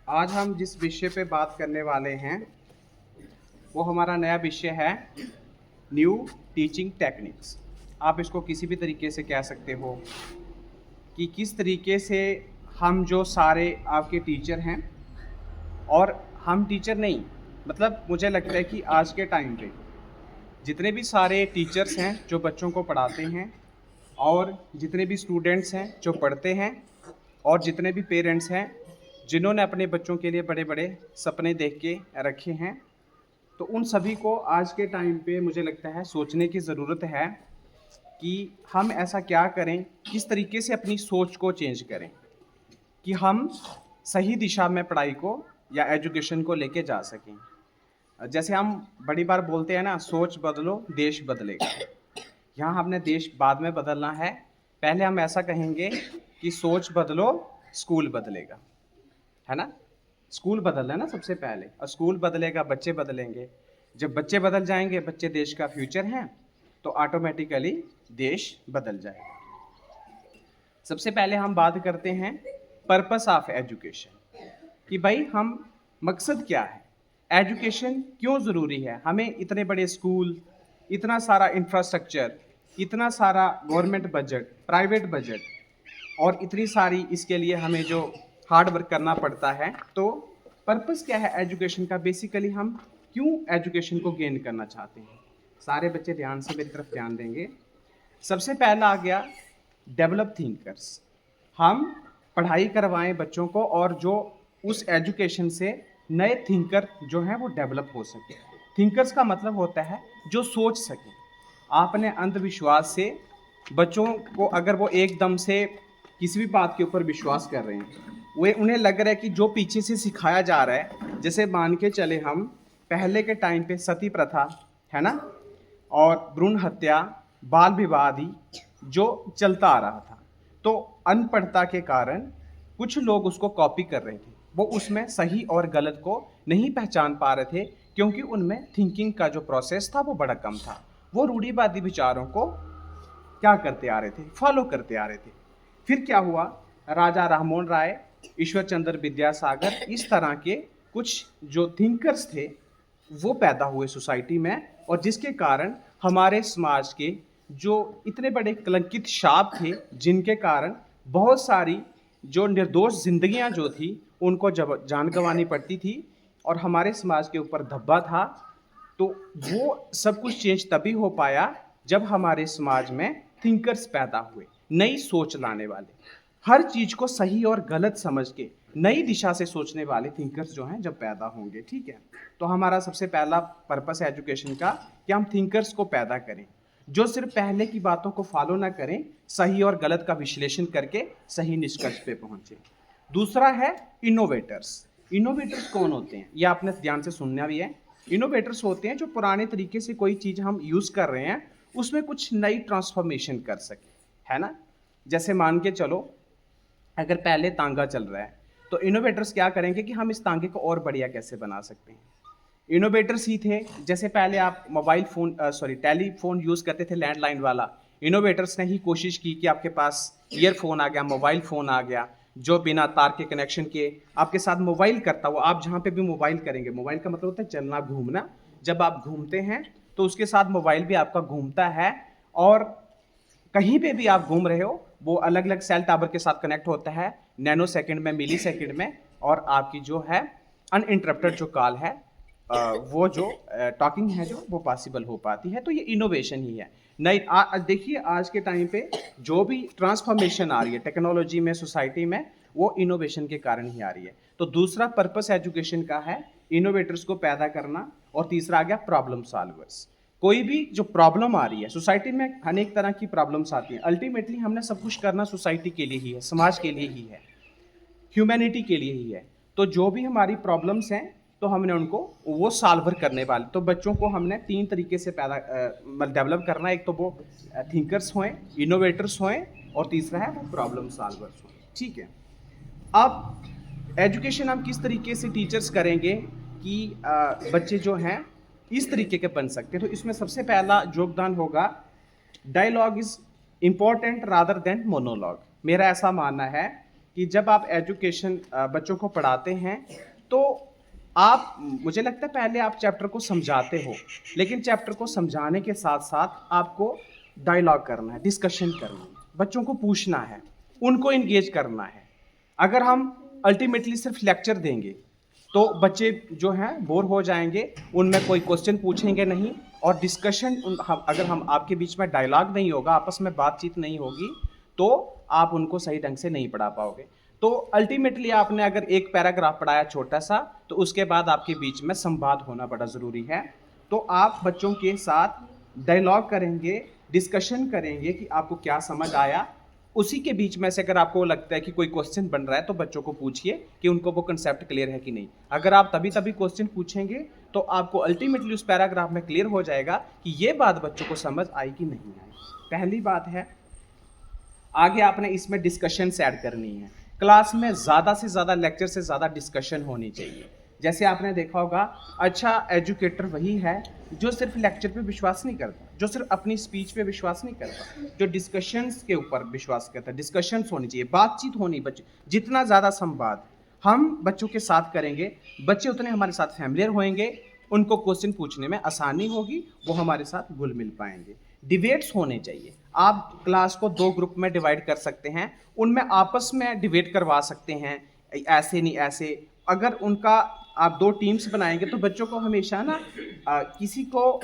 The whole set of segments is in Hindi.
आज हम जिस विषय पे बात करने वाले हैं वो हमारा नया विषय है न्यू टीचिंग टेक्निक्स। आप इसको किसी भी तरीके से कह सकते हो कि किस तरीके से हम जो सारे आपके टीचर हैं, और हम टीचर नहीं, मतलब मुझे लगता है कि आज के टाइम पे जितने भी सारे टीचर्स हैं जो बच्चों को पढ़ाते हैं, और जितने भी स्टूडेंट्स हैं जो पढ़ते हैं, और जितने भी पेरेंट्स हैं जिन्होंने अपने बच्चों के लिए बड़े बड़े सपने देख के रखे हैं, तो उन सभी को आज के टाइम पे मुझे लगता है सोचने की ज़रूरत है कि हम ऐसा क्या करें, किस तरीके से अपनी सोच को चेंज करें कि हम सही दिशा में पढ़ाई को या एजुकेशन को लेके जा सकें। जैसे हम बड़ी बार बोलते हैं ना, सोच बदलो देश बदलेगा। यहाँ हमने देश बाद में बदलना है, पहले हम ऐसा कहेंगे कि सोच बदलो स्कूल बदलेगा, है ना। स्कूल बदलना है ना सबसे पहले, और स्कूल बदलेगा बच्चे बदलेंगे। जब बच्चे बदल जाएंगे, बच्चे देश का फ्यूचर हैं, तो ऑटोमेटिकली देश बदल जाएगा। सबसे पहले हम बात करते हैं पर्पस ऑफ एजुकेशन कि भाई हम मकसद क्या है, एजुकेशन क्यों ज़रूरी है, हमें इतने बड़े स्कूल, इतना सारा इंफ्रास्ट्रक्चर, इतना सारा गवर्नमेंट बजट, प्राइवेट बजट, और इतनी सारी इसके लिए हमें जो हार्ड वर्क करना पड़ता है। तो पर्पस क्या है एजुकेशन का, बेसिकली हम क्यों एजुकेशन को गेन करना चाहते हैं। सारे बच्चे ध्यान से मेरी तरफ ध्यान देंगे। सबसे पहला आ गया डेवलप थिंकर्स। हम पढ़ाई करवाएं बच्चों को, और जो उस एजुकेशन से नए थिंकर जो हैं वो डेवलप हो सके। थिंकर्स का मतलब होता है जो सोच सके। आपने अंधविश्वास से बच्चों को, अगर वो एकदम से किसी भी बात के ऊपर विश्वास कर रहे हैं, वे उन्हें लग रहा है कि जो पीछे से सिखाया जा रहा है, जैसे मान के चले हम पहले के टाइम पे सती प्रथा है ना, और भ्रूण हत्या, बाल विवाह आदि जो चलता आ रहा था, तो अनपढ़ता के कारण कुछ लोग उसको कॉपी कर रहे थे। वो उसमें सही और गलत को नहीं पहचान पा रहे थे, क्योंकि उनमें थिंकिंग का जो प्रोसेस था वो बड़ा कम था। वो रूढ़िवादी विचारों को क्या करते आ रहे थे, फॉलो करते आ रहे थे। फिर क्या हुआ, राजा राममोहन राय, ईश्वर चंद्र विद्यासागर, इस तरह के कुछ जो थिंकर्स थे वो पैदा हुए सोसाइटी में, और जिसके कारण हमारे समाज के जो इतने बड़े कलंकित शाप थे, जिनके कारण बहुत सारी जो निर्दोष जिंदगियां जो थी उनको जब जान गंवानी पड़ती थी, और हमारे समाज के ऊपर धब्बा था। तो वो सब कुछ चेंज तभी हो पाया जब हमारे समाज में थिंकर्स पैदा हुए, नई सोच लाने वाले, हर चीज को सही और गलत समझ के नई दिशा से सोचने वाले थिंकर्स जो हैं जब पैदा होंगे। ठीक है, तो हमारा सबसे पहला पर्पस है एजुकेशन का कि हम थिंकर्स को पैदा करें जो सिर्फ पहले की बातों को फॉलो ना करें, सही और गलत का विश्लेषण करके सही निष्कर्ष पे पहुंचे। दूसरा है इनोवेटर्स। इनोवेटर्स कौन होते हैं, ये आपने ध्यान से सुनना भी है। इनोवेटर्स होते हैं जो पुराने तरीके से कोई चीज़ हम यूज़ कर रहे हैं उसमें कुछ नई ट्रांसफॉर्मेशन कर सके, है ना। जैसे मान के चलो, अगर पहले तांगा चल रहा है, तो इनोवेटर्स क्या करेंगे कि हम इस तांगे को और बढ़िया कैसे बना सकते हैं। इनोवेटर्स ही थे, जैसे पहले आप मोबाइल फ़ोन टेलीफोन यूज़ करते थे लैंडलाइन वाला, इनोवेटर्स ने ही कोशिश की कि आपके पास ईयरफोन आ गया, मोबाइल फ़ोन आ गया, जो बिना तार के कनेक्शन के आपके साथ मोबाइल करता हो। आप जहाँ पे भी मोबाइल करेंगे, मोबाइल का मतलब होता है चलना, घूमना। जब आप घूमते हैं तो उसके साथ मोबाइल भी आपका घूमता है, और कहीं पे भी आप घूम रहे हो वो अलग अलग सेल टावर के साथ कनेक्ट होता है, नैनो सेकंड में, मिली सेकंड में, और आपकी जो है अनइंटरप्टेड जो कॉल है, वो जो टॉकिंग है जो वो पॉसिबल हो पाती है। तो ये इनोवेशन ही है। नई देखिए आज के टाइम पे जो भी ट्रांसफॉर्मेशन आ रही है टेक्नोलॉजी में, सोसाइटी में, वो इनोवेशन के कारण ही आ रही है। तो दूसरा पर्पस एजुकेशन का है इनोवेटर्स को पैदा करना, और तीसरा आ गया प्रॉब्लम सॉल्वर्स। कोई भी जो प्रॉब्लम आ रही है सोसाइटी में, अनेक तरह की प्रॉब्लम्स आती हैं, अल्टीमेटली हमने सब कुछ करना सोसाइटी के लिए ही है, समाज के लिए ही है, ह्यूमैनिटी के लिए ही है। तो जो भी हमारी प्रॉब्लम्स हैं तो हमने उनको वो सॉल्वर करने वाले, तो बच्चों को हमने तीन तरीके से पैदा डेवलप करना है। एक तो वो थिंकर्स हों, इनोवेटर्स हों, और तीसरा है वो प्रॉब्लम सॉल्वर्स हों। ठीक है, अब एजुकेशन हम किस तरीके से टीचर्स करेंगे कि बच्चे जो हैं इस तरीके के बन सकते हैं। तो इसमें सबसे पहला योगदान होगा dialogue is important rather than monologue. मेरा ऐसा मानना है कि जब आप एजुकेशन बच्चों को पढ़ाते हैं तो आप, मुझे लगता है पहले आप चैप्टर को समझाते हो, लेकिन चैप्टर को समझाने के साथ साथ आपको डायलॉग करना है, डिस्कशन करना है, बच्चों को पूछना है, उनको इंगेज करना है। अगर हम अल्टीमेटली सिर्फ लेक्चर देंगे तो बच्चे जो हैं बोर हो जाएंगे, उनमें कोई क्वेश्चन पूछेंगे नहीं, और डिस्कशन अगर हम आपके बीच में डायलॉग नहीं होगा, आपस में बातचीत नहीं होगी, तो आप उनको सही ढंग से नहीं पढ़ा पाओगे। तो अल्टीमेटली आपने अगर एक पैराग्राफ पढ़ाया छोटा सा, तो उसके बाद आपके बीच में संवाद होना बड़ा ज़रूरी है। तो आप बच्चों के साथ डायलॉग करेंगे, डिस्कशन करेंगे कि आपको क्या समझ आया। उसी के बीच में से अगर आपको लगता है कि कोई क्वेश्चन बन रहा है तो बच्चों को पूछिए कि उनको वो कंसेप्ट क्लियर है कि नहीं। अगर आप तभी क्वेश्चन पूछेंगे तो आपको अल्टीमेटली उस पैराग्राफ में क्लियर हो जाएगा कि ये बात बच्चों को समझ आई कि नहीं आई। पहली बात है। आगे आपने इसमें डिस्कशन ऐड करनी है। क्लास में ज़्यादा से ज़्यादा, लेक्चर से ज़्यादा डिस्कशन होनी चाहिए। जैसे आपने देखा होगा, अच्छा एजुकेटर वही है जो सिर्फ लेक्चर पे विश्वास नहीं करता, जो सिर्फ अपनी स्पीच पे विश्वास नहीं करता, जो डिस्कशंस के ऊपर विश्वास करता है। डिस्कशंस होनी चाहिए, बातचीत होनी, बच्चे जितना ज़्यादा संवाद हम बच्चों के साथ करेंगे, बच्चे उतने हमारे साथ फैमिलियर होएंगे, उनको क्वेश्चन पूछने में आसानी होगी, वो हमारे साथ घुल मिल पाएंगे। डिबेट्स होने चाहिए। आप क्लास को 2 ग्रुप में डिवाइड कर सकते हैं, उनमें आपस में डिबेट करवा सकते हैं, ऐसे नहीं ऐसे। अगर उनका आप 2 टीम्स बनाएंगे तो बच्चों को हमेशा ना किसी को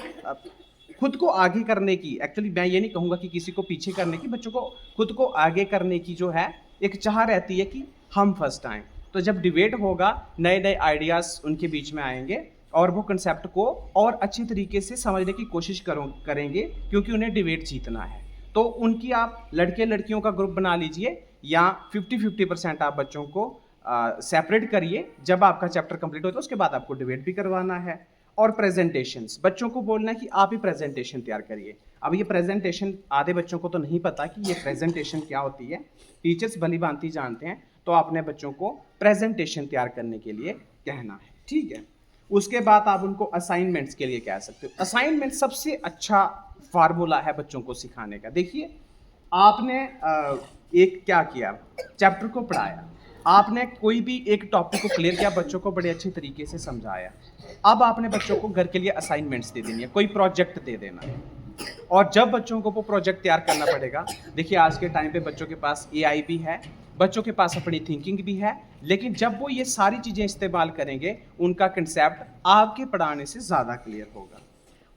खुद को आगे करने की, एक्चुअली मैं ये नहीं कहूँगा कि किसी को पीछे करने की, बच्चों को खुद को आगे करने की जो है एक चाह रहती है कि हम फर्स्ट आएँ। तो जब डिबेट होगा, नए नए आइडियाज़ उनके बीच में आएंगे और वो कंसेप्ट को और अच्छी तरीके से समझने की कोशिश करेंगे, क्योंकि उन्हें डिबेट जीतना है। तो उनकी आप लड़के लड़कियों का ग्रुप बना लीजिए, या 50-50% आप बच्चों को सेपरेट करिए। जब आपका चैप्टर कंप्लीट होता है उसके बाद आपको डिबेट भी करवाना है। और प्रेजेंटेशंस, बच्चों को बोलना है कि आप ही प्रेजेंटेशन तैयार करिए। अब ये प्रेजेंटेशन आधे बच्चों को तो नहीं पता कि ये प्रेजेंटेशन क्या होती है, टीचर्स भली भांति जानते हैं, तो आपने बच्चों को प्रेजेंटेशन तैयार करने के लिए कहना है, ठीक है। उसके बाद आप उनको असाइनमेंट्स के लिए कह सकते हो। असाइनमेंट सबसे अच्छा फार्मूला है बच्चों को सिखाने का। देखिए, आपने एक क्या किया, चैप्टर को पढ़ाया, आपने कोई भी एक टॉपिक को क्लियर किया, बच्चों को बड़े अच्छे तरीके से समझाया। अब आपने बच्चों को घर के लिए असाइनमेंट्स दे देनी है, कोई प्रोजेक्ट दे देना है, और जब बच्चों को वो प्रोजेक्ट तैयार करना पड़ेगा। देखिए, आज के टाइम पे बच्चों के पास AI भी है, बच्चों के पास अपनी थिंकिंग भी है, लेकिन जब वो ये सारी चीज़ें इस्तेमाल करेंगे, उनका कंसेप्ट आपके पढ़ाने से ज़्यादा क्लियर होगा।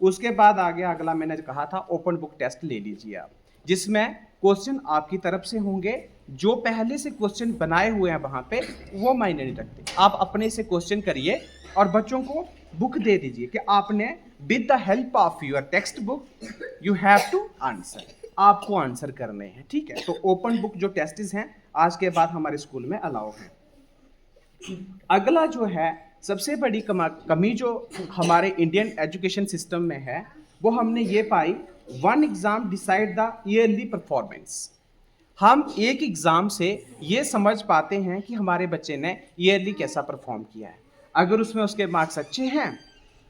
उसके बाद आगे अगला मैंने कहा था, ओपन बुक टेस्ट ले लीजिए आप, जिसमें क्वेश्चन आपकी तरफ से होंगे। जो पहले से क्वेश्चन बनाए हुए हैं वहाँ पे, वो मायने नहीं रखते। आप अपने से क्वेश्चन करिए और बच्चों को बुक दे दीजिए कि आपने with the help of your text book you have to answer, आपको आंसर करने हैं, ठीक है। तो ओपन बुक जो टेस्ट्स हैं आज के बाद हमारे स्कूल में अलाउ है। अगला जो है, सबसे बड़ी कमी जो हमारे इंडियन एजुकेशन सिस्टम में है, वो हमने ये पाई, 1 exam decide the yearly performance. हम एक एग्ज़ाम से ये समझ पाते हैं कि हमारे बच्चे ने ईयरली कैसा परफॉर्म किया है। अगर उसमें उसके मार्क्स अच्छे हैं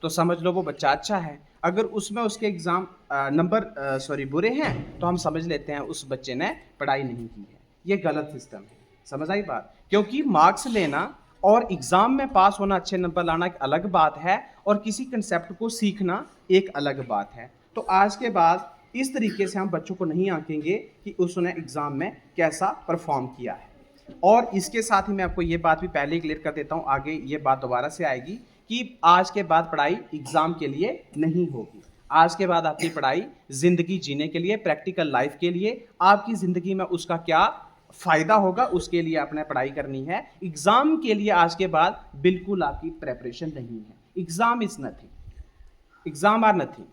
तो समझ लो वो बच्चा अच्छा है, अगर उसमें उसके एग्ज़ाम नंबर बुरे हैं तो हम समझ लेते हैं उस बच्चे ने पढ़ाई नहीं की है। ये गलत सिस्टम है, समझ आई बात? क्योंकि मार्क्स लेना और एग्ज़ाम में पास होना, अच्छे नंबर लाना एक अलग बात है, और किसी कंसेप्ट को सीखना एक अलग बात है। तो आज के बाद इस तरीके से हम बच्चों को नहीं आंकेंगे कि उसने एग्ज़ाम में कैसा परफॉर्म किया है। और इसके साथ ही मैं आपको ये बात भी पहले ही क्लियर कर देता हूँ, आगे ये बात दोबारा से आएगी कि आज के बाद पढ़ाई एग्ज़ाम के लिए नहीं होगी। आज के बाद आपकी पढ़ाई ज़िंदगी जीने के लिए, प्रैक्टिकल लाइफ के लिए, आपकी ज़िंदगी में उसका क्या फ़ायदा होगा उसके लिए आपने पढ़ाई करनी है। एग्ज़ाम के लिए आज के बाद बिल्कुल आपकी प्रेपरेशन नहीं है। Exam is nothing, exam are nothing,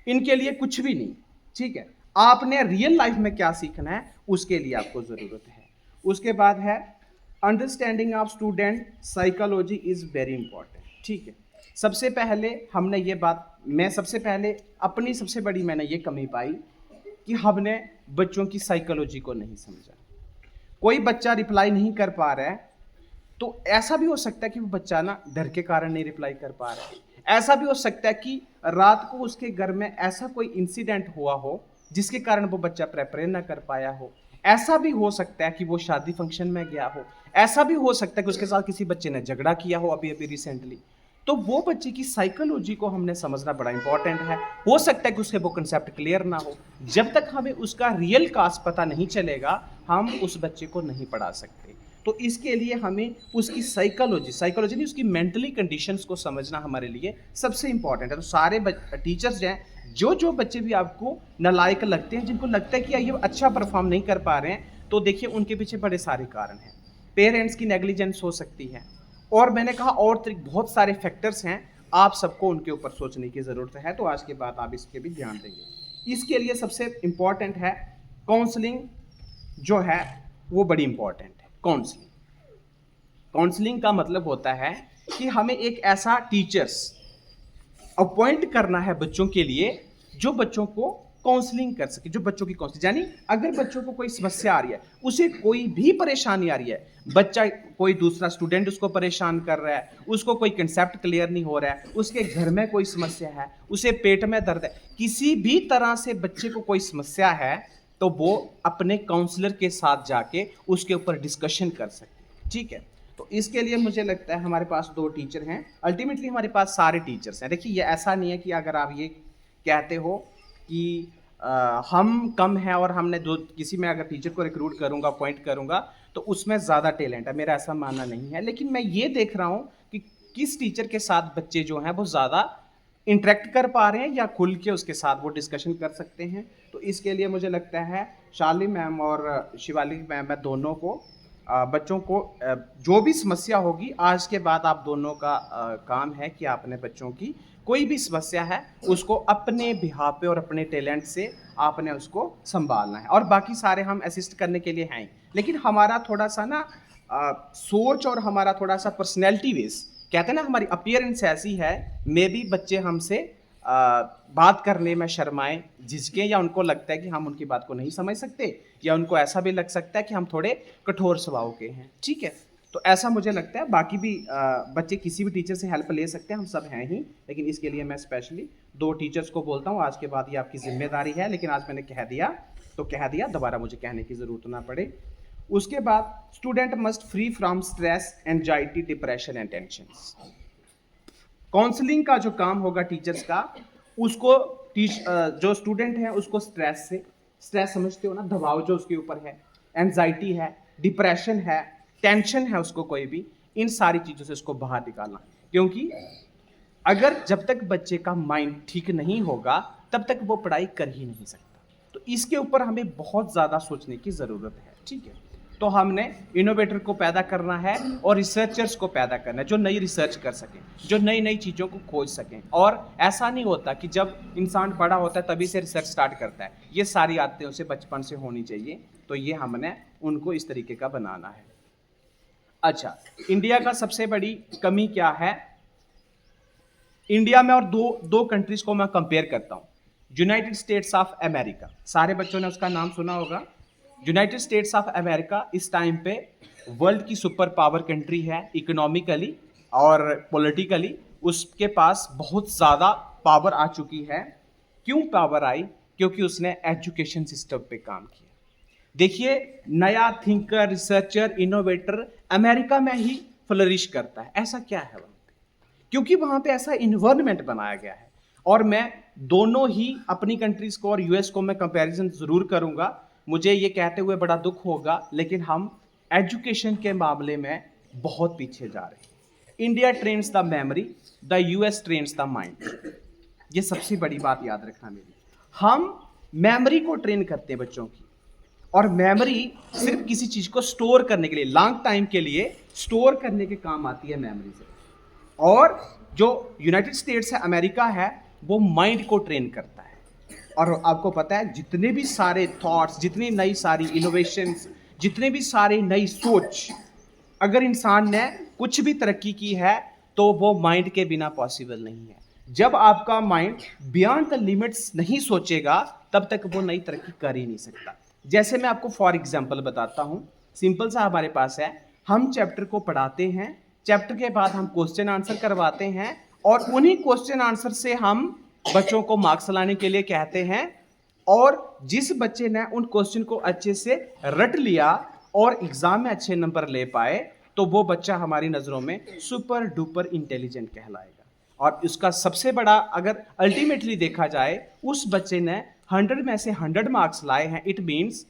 इनके लिए कुछ भी नहीं, ठीक है। आपने रियल लाइफ में क्या सीखना है उसके लिए आपको ज़रूरत है। उसके बाद है understanding of student psychology is very important, ठीक है। सबसे पहले हमने ये बात, मैं सबसे पहले अपनी सबसे बड़ी मैंने ये कमी पाई कि हमने बच्चों की साइकोलॉजी को नहीं समझा। कोई बच्चा रिप्लाई नहीं कर पा रहा है तो ऐसा भी हो सकता है कि वो बच्चा ना डर के कारण नहीं रिप्लाई कर पा रहा है। ऐसा भी हो सकता है कि रात को उसके घर में ऐसा कोई इंसिडेंट हुआ हो जिसके कारण वो बच्चा प्रिपेयर ना कर पाया हो। ऐसा भी हो सकता है कि वो शादी फंक्शन में गया हो, ऐसा भी हो सकता है कि उसके साथ किसी बच्चे ने झगड़ा किया हो अभी अभी रिसेंटली। तो वो बच्चे की साइकोलॉजी को हमने समझना बड़ा इंपॉर्टेंट है। हो सकता है कि उसके वो कंसेप्ट क्लियर ना हो। जब तक हमें उसका रियल काज पता नहीं चलेगा, हम उस बच्चे को नहीं पढ़ा सकते। तो इसके लिए हमें उसकी साइकोलॉजी नहीं, उसकी मेंटली कंडीशंस को समझना हमारे लिए सबसे इंपॉर्टेंट है। तो सारे टीचर्स हैं, जो बच्चे भी आपको नालायक लगते हैं, जिनको लगता है कि ये अच्छा परफॉर्म नहीं कर पा रहे हैं, तो देखिए उनके पीछे बड़े सारे कारण हैं। पेरेंट्स की नेग्लिजेंस हो सकती है, और मैंने कहा और बहुत सारे फैक्टर्स हैं, आप सबको उनके ऊपर सोचने की ज़रूरत है। तो आज के बाद आप इसके भी ध्यान देंगे। इसके लिए सबसे इम्पॉर्टेंट है काउंसलिंग, जो है वो बड़ी इंपॉर्टेंट है। काउंसलिंग का मतलब होता है कि हमें एक ऐसा टीचर्स अपॉइंट करना है बच्चों के लिए जो बच्चों को काउंसलिंग कर सके, जो बच्चों की काउंसलिंग, यानी अगर बच्चों को कोई समस्या आ रही है, उसे कोई भी परेशानी आ रही है, बच्चा कोई दूसरा स्टूडेंट उसको परेशान कर रहा है, उसको कोई कंसेप्ट क्लियर नहीं हो रहा है, उसके घर में कोई समस्या है, उसे पेट में दर्द है, किसी भी तरह से बच्चे को कोई समस्या है, तो वो अपने काउंसलर के साथ जाके उसके ऊपर डिस्कशन कर सकते। ठीक है, तो इसके लिए मुझे लगता है हमारे पास 2 टीचर हैं। अल्टीमेटली हमारे पास सारे टीचर्स हैं। देखिए, ये ऐसा नहीं है कि अगर आप ये कहते हो कि हम कम हैं और हमने किसी में अगर टीचर को रिक्रूट करूंगा, अपॉइंट करूंगा, तो उसमें ज़्यादा टैलेंट है, मेरा ऐसा मानना नहीं है। लेकिन मैं ये देख रहा हूँ कि किस टीचर के साथ बच्चे जो हैं वो ज़्यादा इंटरेक्ट कर पा रहे हैं या खुल के उसके साथ वो डिस्कशन कर सकते हैं। तो इसके लिए मुझे लगता है शाली मैम और शिवाली मैम, मैं दोनों को बच्चों को जो भी समस्या होगी, आज के बाद आप दोनों का काम है कि आपने बच्चों की कोई भी समस्या है उसको अपने बिहाफ पे और अपने टैलेंट से आपने उसको संभालना है, और बाकी सारे हम असिस्ट करने के लिए हैं। लेकिन हमारा थोड़ा सा ना सोच और हमारा थोड़ा सा पर्सनैलिटी बेस, कहते हैं ना, हमारी अपीयरेंस ऐसी है, मे बी बच्चे हमसे बात करने में शर्माएं, झिझकें, या उनको लगता है कि हम उनकी बात को नहीं समझ सकते, या उनको ऐसा भी लग सकता है कि हम थोड़े कठोर स्वभाव के हैं। ठीक है, तो ऐसा मुझे लगता है। बाकी भी बच्चे किसी भी टीचर से हेल्प ले सकते हैं, हम सब हैं ही, लेकिन इसके लिए मैं स्पेशली 2 टीचर्स को बोलता हूँ। आज के बाद ये आपकी जिम्मेदारी है, लेकिन आज मैंने कह दिया तो कह दिया, दोबारा मुझे कहने की ज़रूरत ना पड़े। उसके बाद student must free from stress, anxiety, depression and tension. Counselling का जो काम होगा टीचर्स का, उसको जो स्टूडेंट है उसको स्ट्रेस समझते हो ना, दबाव जो उसके ऊपर है, एंजाइटी है, डिप्रेशन है, टेंशन है, उसको कोई भी, इन सारी चीज़ों से उसको बाहर निकालना। क्योंकि अगर जब तक बच्चे का माइंड ठीक नहीं होगा, तब तक वो पढ़ाई कर ही नहीं सकता। तो इसके ऊपर हमें बहुत ज़्यादा सोचने की ज़रूरत है। ठीक है, तो हमने इनोवेटर को पैदा करना है और रिसर्चर्स को पैदा करना है, जो नई रिसर्च कर सकें, जो नई नई चीज़ों को खोज सकें। और ऐसा नहीं होता कि जब इंसान बड़ा होता है तभी से रिसर्च स्टार्ट करता है, ये सारी आदतें उसे बचपन से होनी चाहिए। तो ये हमने उनको इस तरीके का बनाना है। अच्छा, इंडिया का सबसे बड़ी कमी क्या है? इंडिया में और दो कंट्रीज को मैं कंपेयर करता हूँ। यूनाइटेड स्टेट्स ऑफ अमेरिका, सारे बच्चों ने उसका नाम सुना होगा। यूनाइटेड स्टेट्स ऑफ अमेरिका इस टाइम पे वर्ल्ड की सुपर पावर कंट्री है, इकोनॉमिकली और पॉलिटिकली उसके पास बहुत ज़्यादा पावर आ चुकी है। क्यों पावर आई? क्योंकि उसने एजुकेशन सिस्टम पे काम किया। देखिए, नया थिंकर, रिसर्चर, इनोवेटर अमेरिका में ही फ्लरिश करता है। ऐसा क्या है वहाँ पे? क्योंकि वहाँ पे ऐसा इन्वायरमेंट बनाया गया है। और मैं दोनों ही अपनी कंट्रीज को और यूएस को मैं कंपैरिजन ज़रूर करूँगा। मुझे ये कहते हुए बड़ा दुख होगा, लेकिन हम एजुकेशन के मामले में बहुत पीछे जा रहे हैं। India trains the memory, the US trains the mind. ये सबसे बड़ी बात याद रखना मेरी। हम मेमोरी को ट्रेन करते हैं बच्चों की, और मेमोरी सिर्फ किसी चीज़ को स्टोर करने के लिए, लॉन्ग टाइम के लिए स्टोर करने के काम आती है मेमोरी से। और जो यूनाइटेड स्टेट्स है, अमेरिका है, वो माइंड को ट्रेन करता है। और आपको पता है, जितने भी सारे थॉट्स, जितनी नई सारी इनोवेशंस, जितने भी सारी नई सोच, अगर इंसान ने कुछ भी तरक्की की है तो वो माइंड के बिना पॉसिबल नहीं है। जब आपका माइंड बियॉन्ड द लिमिट्स नहीं सोचेगा, तब तक वो नई तरक्की कर ही नहीं सकता। जैसे मैं आपको फॉर एग्जांपल बताता हूँ, सिंपल सा हमारे पास है, हम चैप्टर को पढ़ाते हैं, चैप्टर के बाद हम क्वेश्चन आंसर करवाते हैं, और उन्हीं क्वेश्चन आंसर से हम बच्चों को मार्क्स लाने के लिए कहते हैं और जिस बच्चे ने उन क्वेश्चन को अच्छे से रट लिया और एग्जाम में अच्छे नंबर ले पाए, तो वो बच्चा हमारी नज़रों में सुपर डुपर इंटेलिजेंट कहलाएगा। और उसका सबसे बड़ा, अगर अल्टीमेटली देखा जाए, उस बच्चे ने 100 में से 100 मार्क्स लाए हैं, इट मीन्स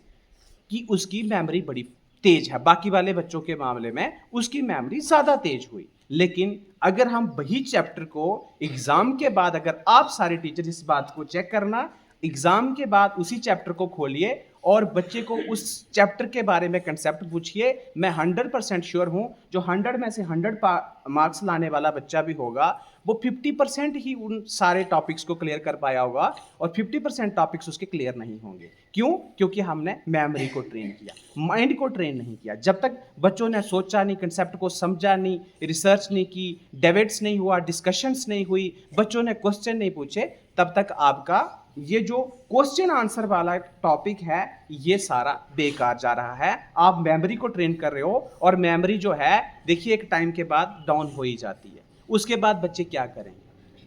कि उसकी मेमोरी बड़ी तेज है। बाकी वाले बच्चों के मामले में उसकी मेमोरी ज़्यादा तेज हुई। लेकिन अगर हम वही चैप्टर को एग्जाम के बाद, अगर आप सारे टीचर इस बात को चेक करना, एग्जाम के बाद उसी चैप्टर को खोलिए और बच्चे को उस चैप्टर के बारे में कंसेप्ट पूछिए, मैं 100% श्योर हूं जो 100 में से 100 मार्क्स लाने वाला बच्चा भी होगा, वो 50% ही उन सारे टॉपिक्स को क्लियर कर पाया होगा और 50% टॉपिक्स उसके क्लियर नहीं होंगे। क्यों? क्योंकि हमने मेमोरी को ट्रेन किया, माइंड को ट्रेन नहीं किया। जब तक बच्चों ने सोचा नहीं, कंसेप्ट को समझा नहीं, रिसर्च नहीं की, डिबेट्स नहीं हुआ, डिस्कशंस नहीं हुई, बच्चों ने क्वेश्चन नहीं पूछे, तब तक आपका ये जो क्वेश्चन आंसर वाला टॉपिक है ये सारा बेकार जा रहा है। आप मेमोरी को ट्रेन कर रहे हो और मेमोरी जो है, देखिए, एक टाइम के बाद डाउन हो ही जाती है। उसके बाद बच्चे क्या करेंगे?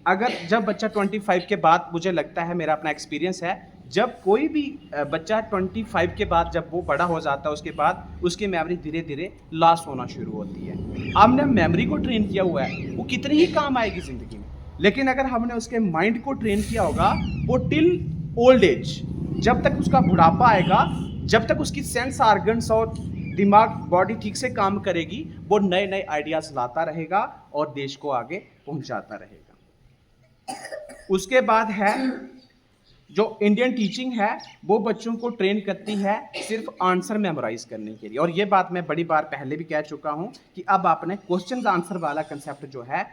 अगर जब बच्चा 25 के बाद, मुझे लगता है, मेरा अपना एक्सपीरियंस है, जब कोई भी बच्चा 25 के बाद जब वो बड़ा हो जाता है, उसके बाद उसकी मेमोरी धीरे धीरे लॉस होना शुरू होती है। हमने मेमोरी को ट्रेन किया हुआ है, वो कितनी ही काम आएगी जिंदगी में, लेकिन अगर हमने उसके माइंड को ट्रेन किया होगा, वो टिल ओल्ड एज, जब तक उसका बुढ़ापा आएगा, जब तक उसकी सेंस ऑर्गन्स और दिमाग, बॉडी ठीक से काम करेगी, वो नए नए आइडियाज लाता रहेगा और देश को आगे पहुंचाता रहेगा। उसके बाद है जो इंडियन टीचिंग है, वो बच्चों को ट्रेन करती है सिर्फ आंसर मेमोराइज करने के लिए। और ये बात मैं बड़ी बार पहले भी कह चुका हूं कि अब आपने क्वेश्चन आंसर वाला कंसेप्ट जो है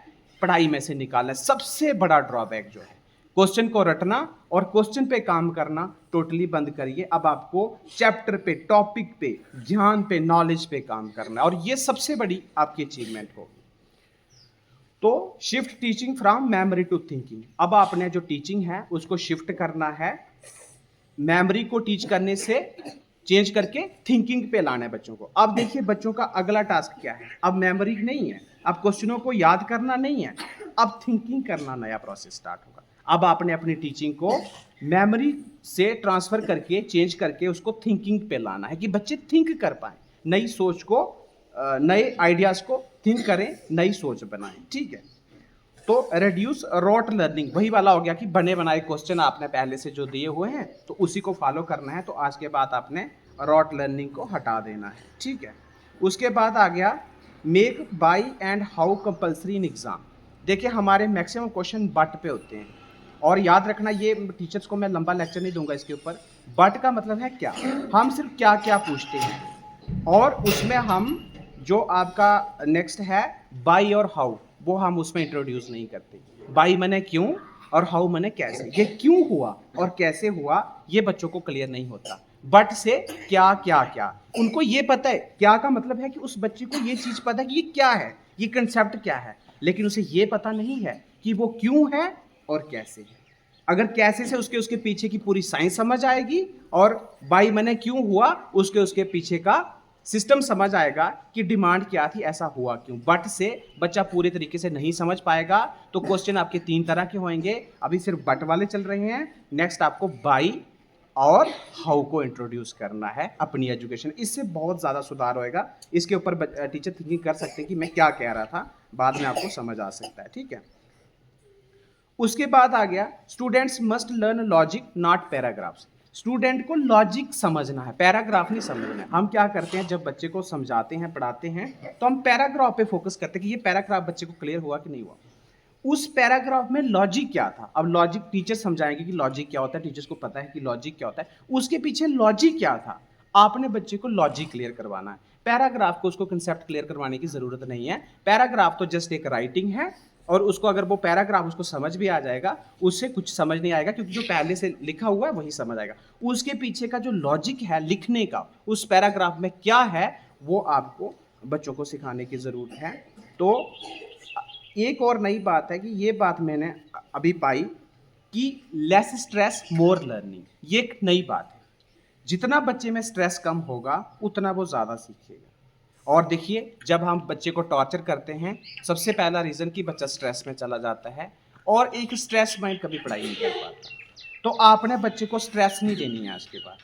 पढ़ाई में से निकालना। सबसे बड़ा ड्रॉबैक जो है, क्वेश्चन को रटना और क्वेश्चन पे काम करना टोटली बंद करिए। अब आपको चैप्टर पे, टॉपिक पे, ध्यान पे, नॉलेज पे काम करना है, और ये सबसे बड़ी आपकी अचीवमेंट होगी। तो shift teaching from memory to thinking. अब आपने जो टीचिंग है उसको शिफ्ट करना है, मेमोरी को टीच करने से चेंज करके थिंकिंग पे लाना है बच्चों को। अब देखिए बच्चों का अगला टास्क क्या है। अब मेमोरी नहीं है, अब क्वेश्चनों को याद करना नहीं है, अब थिंकिंग करना नया प्रोसेस स्टार्ट होगा। अब आपने अपनी टीचिंग को मेमोरी से ट्रांसफर करके, चेंज करके उसको थिंकिंग पे लाना है कि बच्चे थिंक कर पाए, नई सोच को, नए आइडियाज को थिंक करें, नई सोच बनाएं। ठीक है, तो रिड्यूस रॉट लर्निंग, वही वाला हो गया कि बने बनाए क्वेश्चन आपने पहले से जो दिए हुए हैं तो उसी को फॉलो करना है। तो आज के बाद आपने रॉट लर्निंग को हटा देना है। ठीक है, उसके बाद आ गया make by and how compulsory in exam. देखिए हमारे मैक्सिमम क्वेश्चन बट पे होते हैं, और याद रखना, ये टीचर्स को मैं लंबा लेक्चर नहीं दूंगा इसके ऊपर। बट का मतलब है क्या, हम सिर्फ क्या क्या पूछते हैं, और उसमें हम जो आपका नेक्स्ट है बाई और हाउ, वो हम उसमें इंट्रोड्यूस नहीं करते। बाई मने क्यों और हाउ मने कैसे, ये क्यों हुआ और कैसे हुआ ये बच्चों को क्लियर नहीं होता। बट से क्या क्या क्या, उनको ये पता है, क्या का मतलब है कि उस बच्चे को ये चीज पता है कि ये क्या है, ये कंसेप्ट क्या है, लेकिन उसे ये पता नहीं है कि वो क्यों है और कैसे है। अगर कैसे से उसके पीछे की पूरी साइंस समझ आएगी, और बाई मने क्यों हुआ उसके पीछे का सिस्टम समझ आएगा कि डिमांड क्या थी, ऐसा हुआ क्यों। बट से बच्चा पूरे तरीके से नहीं समझ पाएगा। तो क्वेश्चन आपके 3 तरह के होंगे, अभी सिर्फ बट वाले चल रहे हैं। नेक्स्ट आपको बाई और हाउ को इंट्रोड्यूस करना है अपनी एजुकेशन, इससे बहुत ज़्यादा सुधार होएगा। इसके ऊपर टीचर थिंकिंग कर सकते हैं कि मैं क्या कह रहा था, बाद में आपको समझ आ सकता है। ठीक है, उसके बाद आ गया students must learn logic not paragraphs. Student को लॉजिक समझना है, पैराग्राफ नहीं समझना है। हम क्या करते हैं, जब बच्चे को समझाते हैं, पढ़ाते हैं, तो हम पैराग्राफ पे फोकस करते हैं कि ये पैराग्राफ बच्चे को क्लियर हुआ कि नहीं हुआ, उस पैराग्राफ में लॉजिक क्या था। अब लॉजिक टीचर समझाएंगे कि लॉजिक क्या होता है, टीचर्स को पता है कि लॉजिक क्या होता है, उसके पीछे लॉजिक क्या था। आपने बच्चे को लॉजिक क्लियर करवाना है, पैराग्राफ को उसको कंसेप्ट क्लियर करवाने की जरूरत नहीं है। पैराग्राफ तो जस्ट एक राइटिंग है, और उसको अगर वो पैराग्राफ उसको समझ भी आ जाएगा, उससे कुछ समझ नहीं आएगा, क्योंकि जो पहले से लिखा हुआ है वही समझ आएगा। उसके पीछे का जो लॉजिक है लिखने का, उस पैराग्राफ में क्या है, वो आपको बच्चों को सिखाने की ज़रूरत है। तो एक और नई बात है कि ये बात मैंने अभी पाई कि लेस स्ट्रेस मोर लर्निंग, ये एक नई बात है। जितना बच्चे में स्ट्रेस कम होगा उतना वो ज़्यादा सीखेगा। और देखिए जब हम बच्चे को टॉर्चर करते हैं, सबसे पहला रीज़न कि बच्चा स्ट्रेस में चला जाता है, और एक स्ट्रेस माइंड कभी पढ़ाई नहीं कर पाता। तो आपने बच्चे को स्ट्रेस नहीं देनी है आज के बाद।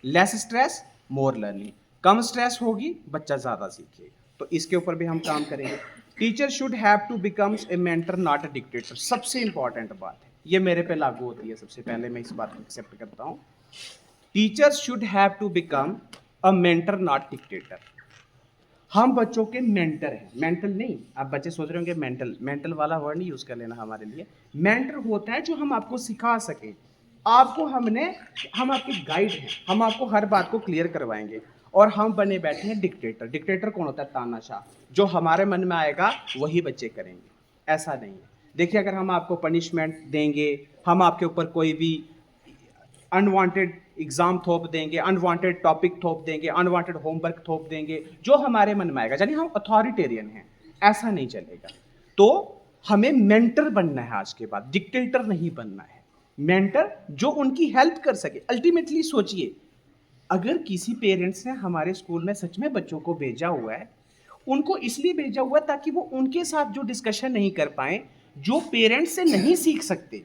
लेस स्ट्रेस मोर लर्निंग, कम स्ट्रेस होगी बच्चा ज़्यादा सीखेगा। तो इसके ऊपर भी हम काम करेंगे। Teacher should have to becomes a mentor not a dictator, सबसे इंपॉर्टेंट बात है, ये मेरे पे लागू होती है। सबसे पहले मैं इस बात को एक्सेप्ट करता हूँ। Teacher should have to become a mentor not dictator. हम बच्चों के मेंटर हैं, मेंटल नहीं। आप बच्चे सोच रहे होंगे मेंटल, मेंटल वाला वर्ड नहीं यूज कर लेना हमारे लिए। मेंटर होता है जो हम आपको सिखा सके, आपको हम आपके गाइड हैं, हम आपको हर बात को क्लियर करवाएंगे। और हम बने बैठे हैं डिक्टेटर। डिक्टेटर कौन होता है? तानाशाह, जो हमारे मन में आएगा वही बच्चे करेंगे। ऐसा नहीं है। देखिए, अगर हम आपको पनिशमेंट देंगे, हम आपके ऊपर कोई भी अनवांटेड एग्जाम थोप देंगे, अनवांटेड टॉपिक थोप देंगे, अनवांटेड होमवर्क थोप देंगे, जो हमारे मन में आएगा, यानी हम अथॉरिटेरियन हैं, ऐसा नहीं चलेगा। तो हमें मेंटर बनना है आज के बाद, डिक्टेटर नहीं बनना है। मेंटर जो उनकी हेल्प कर सके। अल्टीमेटली सोचिए, अगर किसी पेरेंट्स ने हमारे स्कूल में सच में बच्चों को भेजा हुआ है, उनको इसलिए भेजा हुआ ताकि वो उनके साथ जो डिस्कशन नहीं कर पाए, जो पेरेंट्स से नहीं सीख सकते,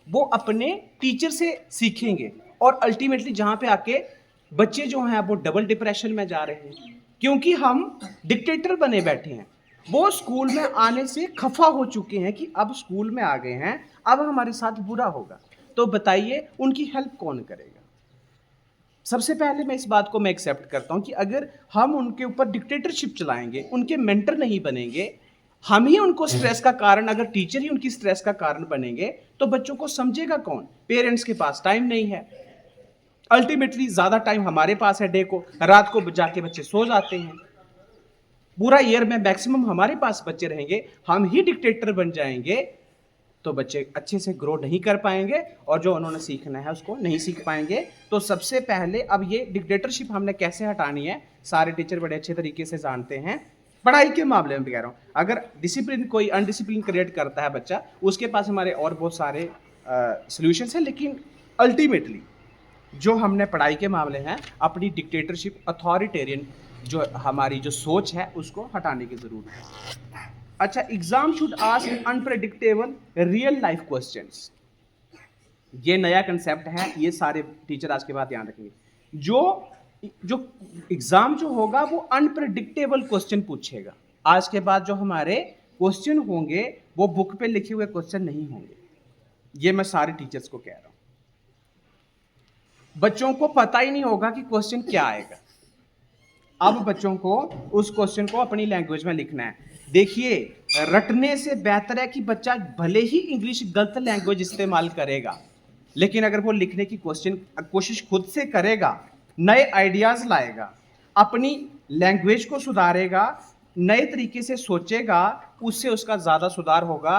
वो अपने टीचर से सीखेंगे। और अल्टीमेटली जहाँ पे आके बच्चे जो हैं वो डबल डिप्रेशन में जा रहे हैं, क्योंकि हम डिक्टेटर बने बैठे हैं। वो स्कूल में आने से खफा हो चुके हैं कि अब स्कूल में आ गए हैं, अब हमारे साथ बुरा होगा। तो बताइए उनकी हेल्प कौन करेगा? सबसे पहले मैं इस बात को मैं एक्सेप्ट करता हूं कि अगर हम उनके ऊपर डिक्टेटरशिप चलाएंगे, उनके मेंटर नहीं बनेंगे, हम ही उनको स्ट्रेस का कारण, अगर टीचर ही उनकी स्ट्रेस का कारण बनेंगे, तो बच्चों को समझेगा कौन? पेरेंट्स के पास टाइम नहीं है। अल्टीमेटली ज्यादा टाइम हमारे पास है डे को, रात को जाके बच्चे सो जाते हैं। पूरा ईयर में मैक्सिमम हमारे पास बच्चे रहेंगे, हम ही डिक्टेटर बन जाएंगे, तो बच्चे अच्छे से ग्रो नहीं कर पाएंगे और जो उन्होंने सीखना है उसको नहीं सीख पाएंगे। तो सबसे पहले अब ये डिक्टेटरशिप हमने कैसे हटानी है, सारे टीचर बड़े अच्छे तरीके से जानते हैं। पढ़ाई के मामले में भी कह रहा हूँ, अगर डिसिप्लिन कोई अनडिसिप्लिन क्रिएट करता है बच्चा, उसके पास हमारे और बहुत सारे सॉल्यूशंस हैं, लेकिन अल्टीमेटली जो हमने पढ़ाई के मामले हैं, अपनी डिक्टेटरशिप, अथॉरिटेरियन जो हमारी जो सोच है, उसको हटाने की जरूरत है। अच्छा, exam should ask unpredictable real life questions. ये नया कंसेप्ट है, ये सारे टीचर आज के बाद ध्यान रखेंगे। जो एग्जाम जो होगा वो अनप्रेडिक्टेबल क्वेश्चन पूछेगा। आज के बाद जो हमारे क्वेश्चन होंगे वो बुक पे लिखे हुए क्वेश्चन नहीं होंगे। ये मैं सारे टीचर्स को कह रहा हूं। बच्चों को पता ही नहीं होगा कि क्वेश्चन क्या आएगा। अब बच्चों को उस क्वेश्चन को अपनी लैंग्वेज में लिखना है। देखिए, रटने से बेहतर है कि बच्चा भले ही इंग्लिश गलत लैंग्वेज इस्तेमाल करेगा, लेकिन अगर वो लिखने की कोशिश खुद से करेगा, नए आइडियाज लाएगा, अपनी लैंग्वेज को सुधारेगा, नए तरीके से सोचेगा, उससे उसका ज़्यादा सुधार होगा।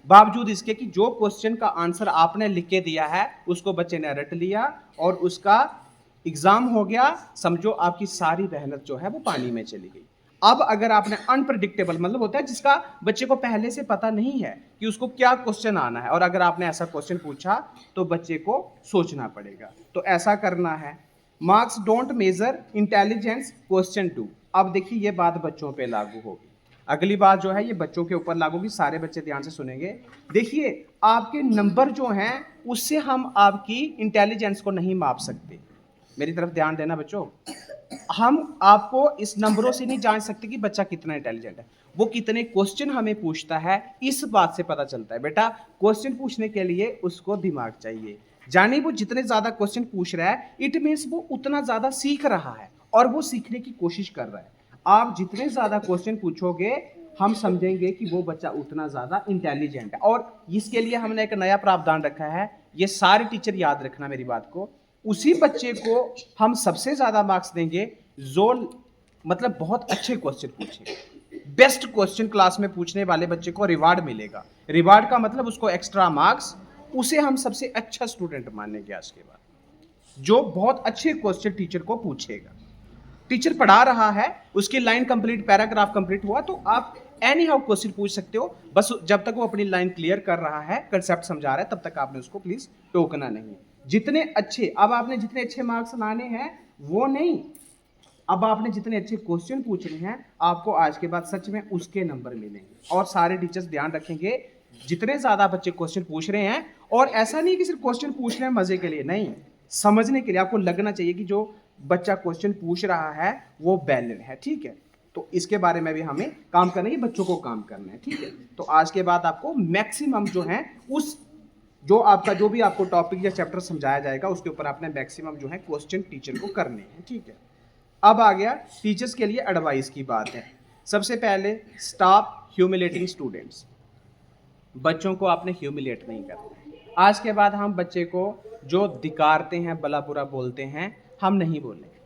बावजूद इसके कि जो क्वेश्चन का आंसर आपने लिख के दिया है उसको बच्चे ने रट लिया और उसका एग्जाम हो गया, समझो आपकी सारी मेहनत जो है वो पानी में चली गई। अब अगर आपने अनप्रेडिक्टेबल, मतलब होता है जिसका बच्चे को पहले से पता नहीं है कि उसको क्या क्वेश्चन आना है, और अगर आपने ऐसा क्वेश्चन पूछा तो बच्चे को सोचना पड़ेगा। तो ऐसा करना है। Marks don't measure intelligence, question 2। अब देखिए, ये बात बच्चों पे लागू होगी। अगली बात जो है ये बच्चों के ऊपर लागू होगी, सारे बच्चे ध्यान से सुनेंगे। देखिए, आपके नंबर जो हैं उससे हम आपकी इंटेलिजेंस को नहीं माप सकते। मेरी तरफ ध्यान देना बच्चों। हम आपको इस नंबरों से नहीं जान सकते कि बच्चा कितना इंटेलिजेंट है। वो कितने क्वेश्चन हमें पूछता है, इस बात से पता चलता है। बेटा, क्वेश्चन पूछने के लिए उसको दिमाग चाहिए। जानी वो जितने ज्यादा क्वेश्चन पूछ रहा है, इट मीन्स वो उतना ज्यादा सीख रहा है और वो सीखने की कोशिश कर रहा है। आप जितने ज्यादा क्वेश्चन पूछोगे, हम समझेंगे कि वो बच्चा उतना ज्यादा इंटेलिजेंट है। और इसके लिए हमने एक नया प्रावधान रखा है, ये सारे टीचर याद रखना मेरी बात को। उसी बच्चे को हम सबसे ज्यादा मार्क्स देंगे जो मतलब बहुत अच्छे क्वेश्चन पूछे। बेस्ट क्वेश्चन क्लास में पूछने वाले बच्चे को रिवार्ड मिलेगा। रिवार्ड का मतलब उसको एक्स्ट्रा मार्क्स, उसे हम सबसे अच्छा स्टूडेंट मानेंगे आज के बाद, जो बहुत अच्छे क्वेश्चन टीचर को पूछेगा। टीचर पढ़ा रहा है, उसकी लाइन कंप्लीट, पैराग्राफ कंप्लीट हुआ, तो आप एनी हाउ क्वेश्चन पूछ सकते हो। बस जब तक वो अपनी लाइन क्लियर कर रहा है, कंसेप्ट समझा रहा है, तब तक आपने उसको प्लीज टोकना नहीं। जितने अच्छे, अब आपने जितने अच्छे मार्क्स लाने हैं वो नहीं, अब आपने जितने अच्छे क्वेश्चन पूछने हैं, आपको आज के बाद सच में उसके नंबर मिलेंगे। और सारे टीचर्स ध्यान रखेंगे, जितने ज्यादा बच्चे क्वेश्चन पूछ रहे हैं और ऐसा नहीं कि सिर्फ क्वेश्चन पूछ रहे हैं मजे के लिए, नहीं, समझने के लिए आपको लगना चाहिए कि जो बच्चा क्वेश्चन पूछ रहा है वो वैलिड है, ठीक है। तो इसके बारे में भी हमें काम करना है, बच्चों को काम करना है, ठीक है। तो आज के बाद आपको मैक्सिमम जो है उस जो आपका जो भी आपको टॉपिक या चैप्टर समझाया जाएगा उसके ऊपर आपने मैक्सिमम जो है क्वेश्चन टीचर को करने हैं, ठीक है। अब आ गया टीचर्स के लिए एडवाइस की बात है। सबसे पहले स्टॉप ह्यूमिलेटिंग स्टूडेंट्स। बच्चों को आपने ह्यूमिलेट नहीं करना है। आज के बाद हम बच्चे को जो धिकारते हैं, भला बुरा बोलते हैं, हम नहीं बोलेंगे,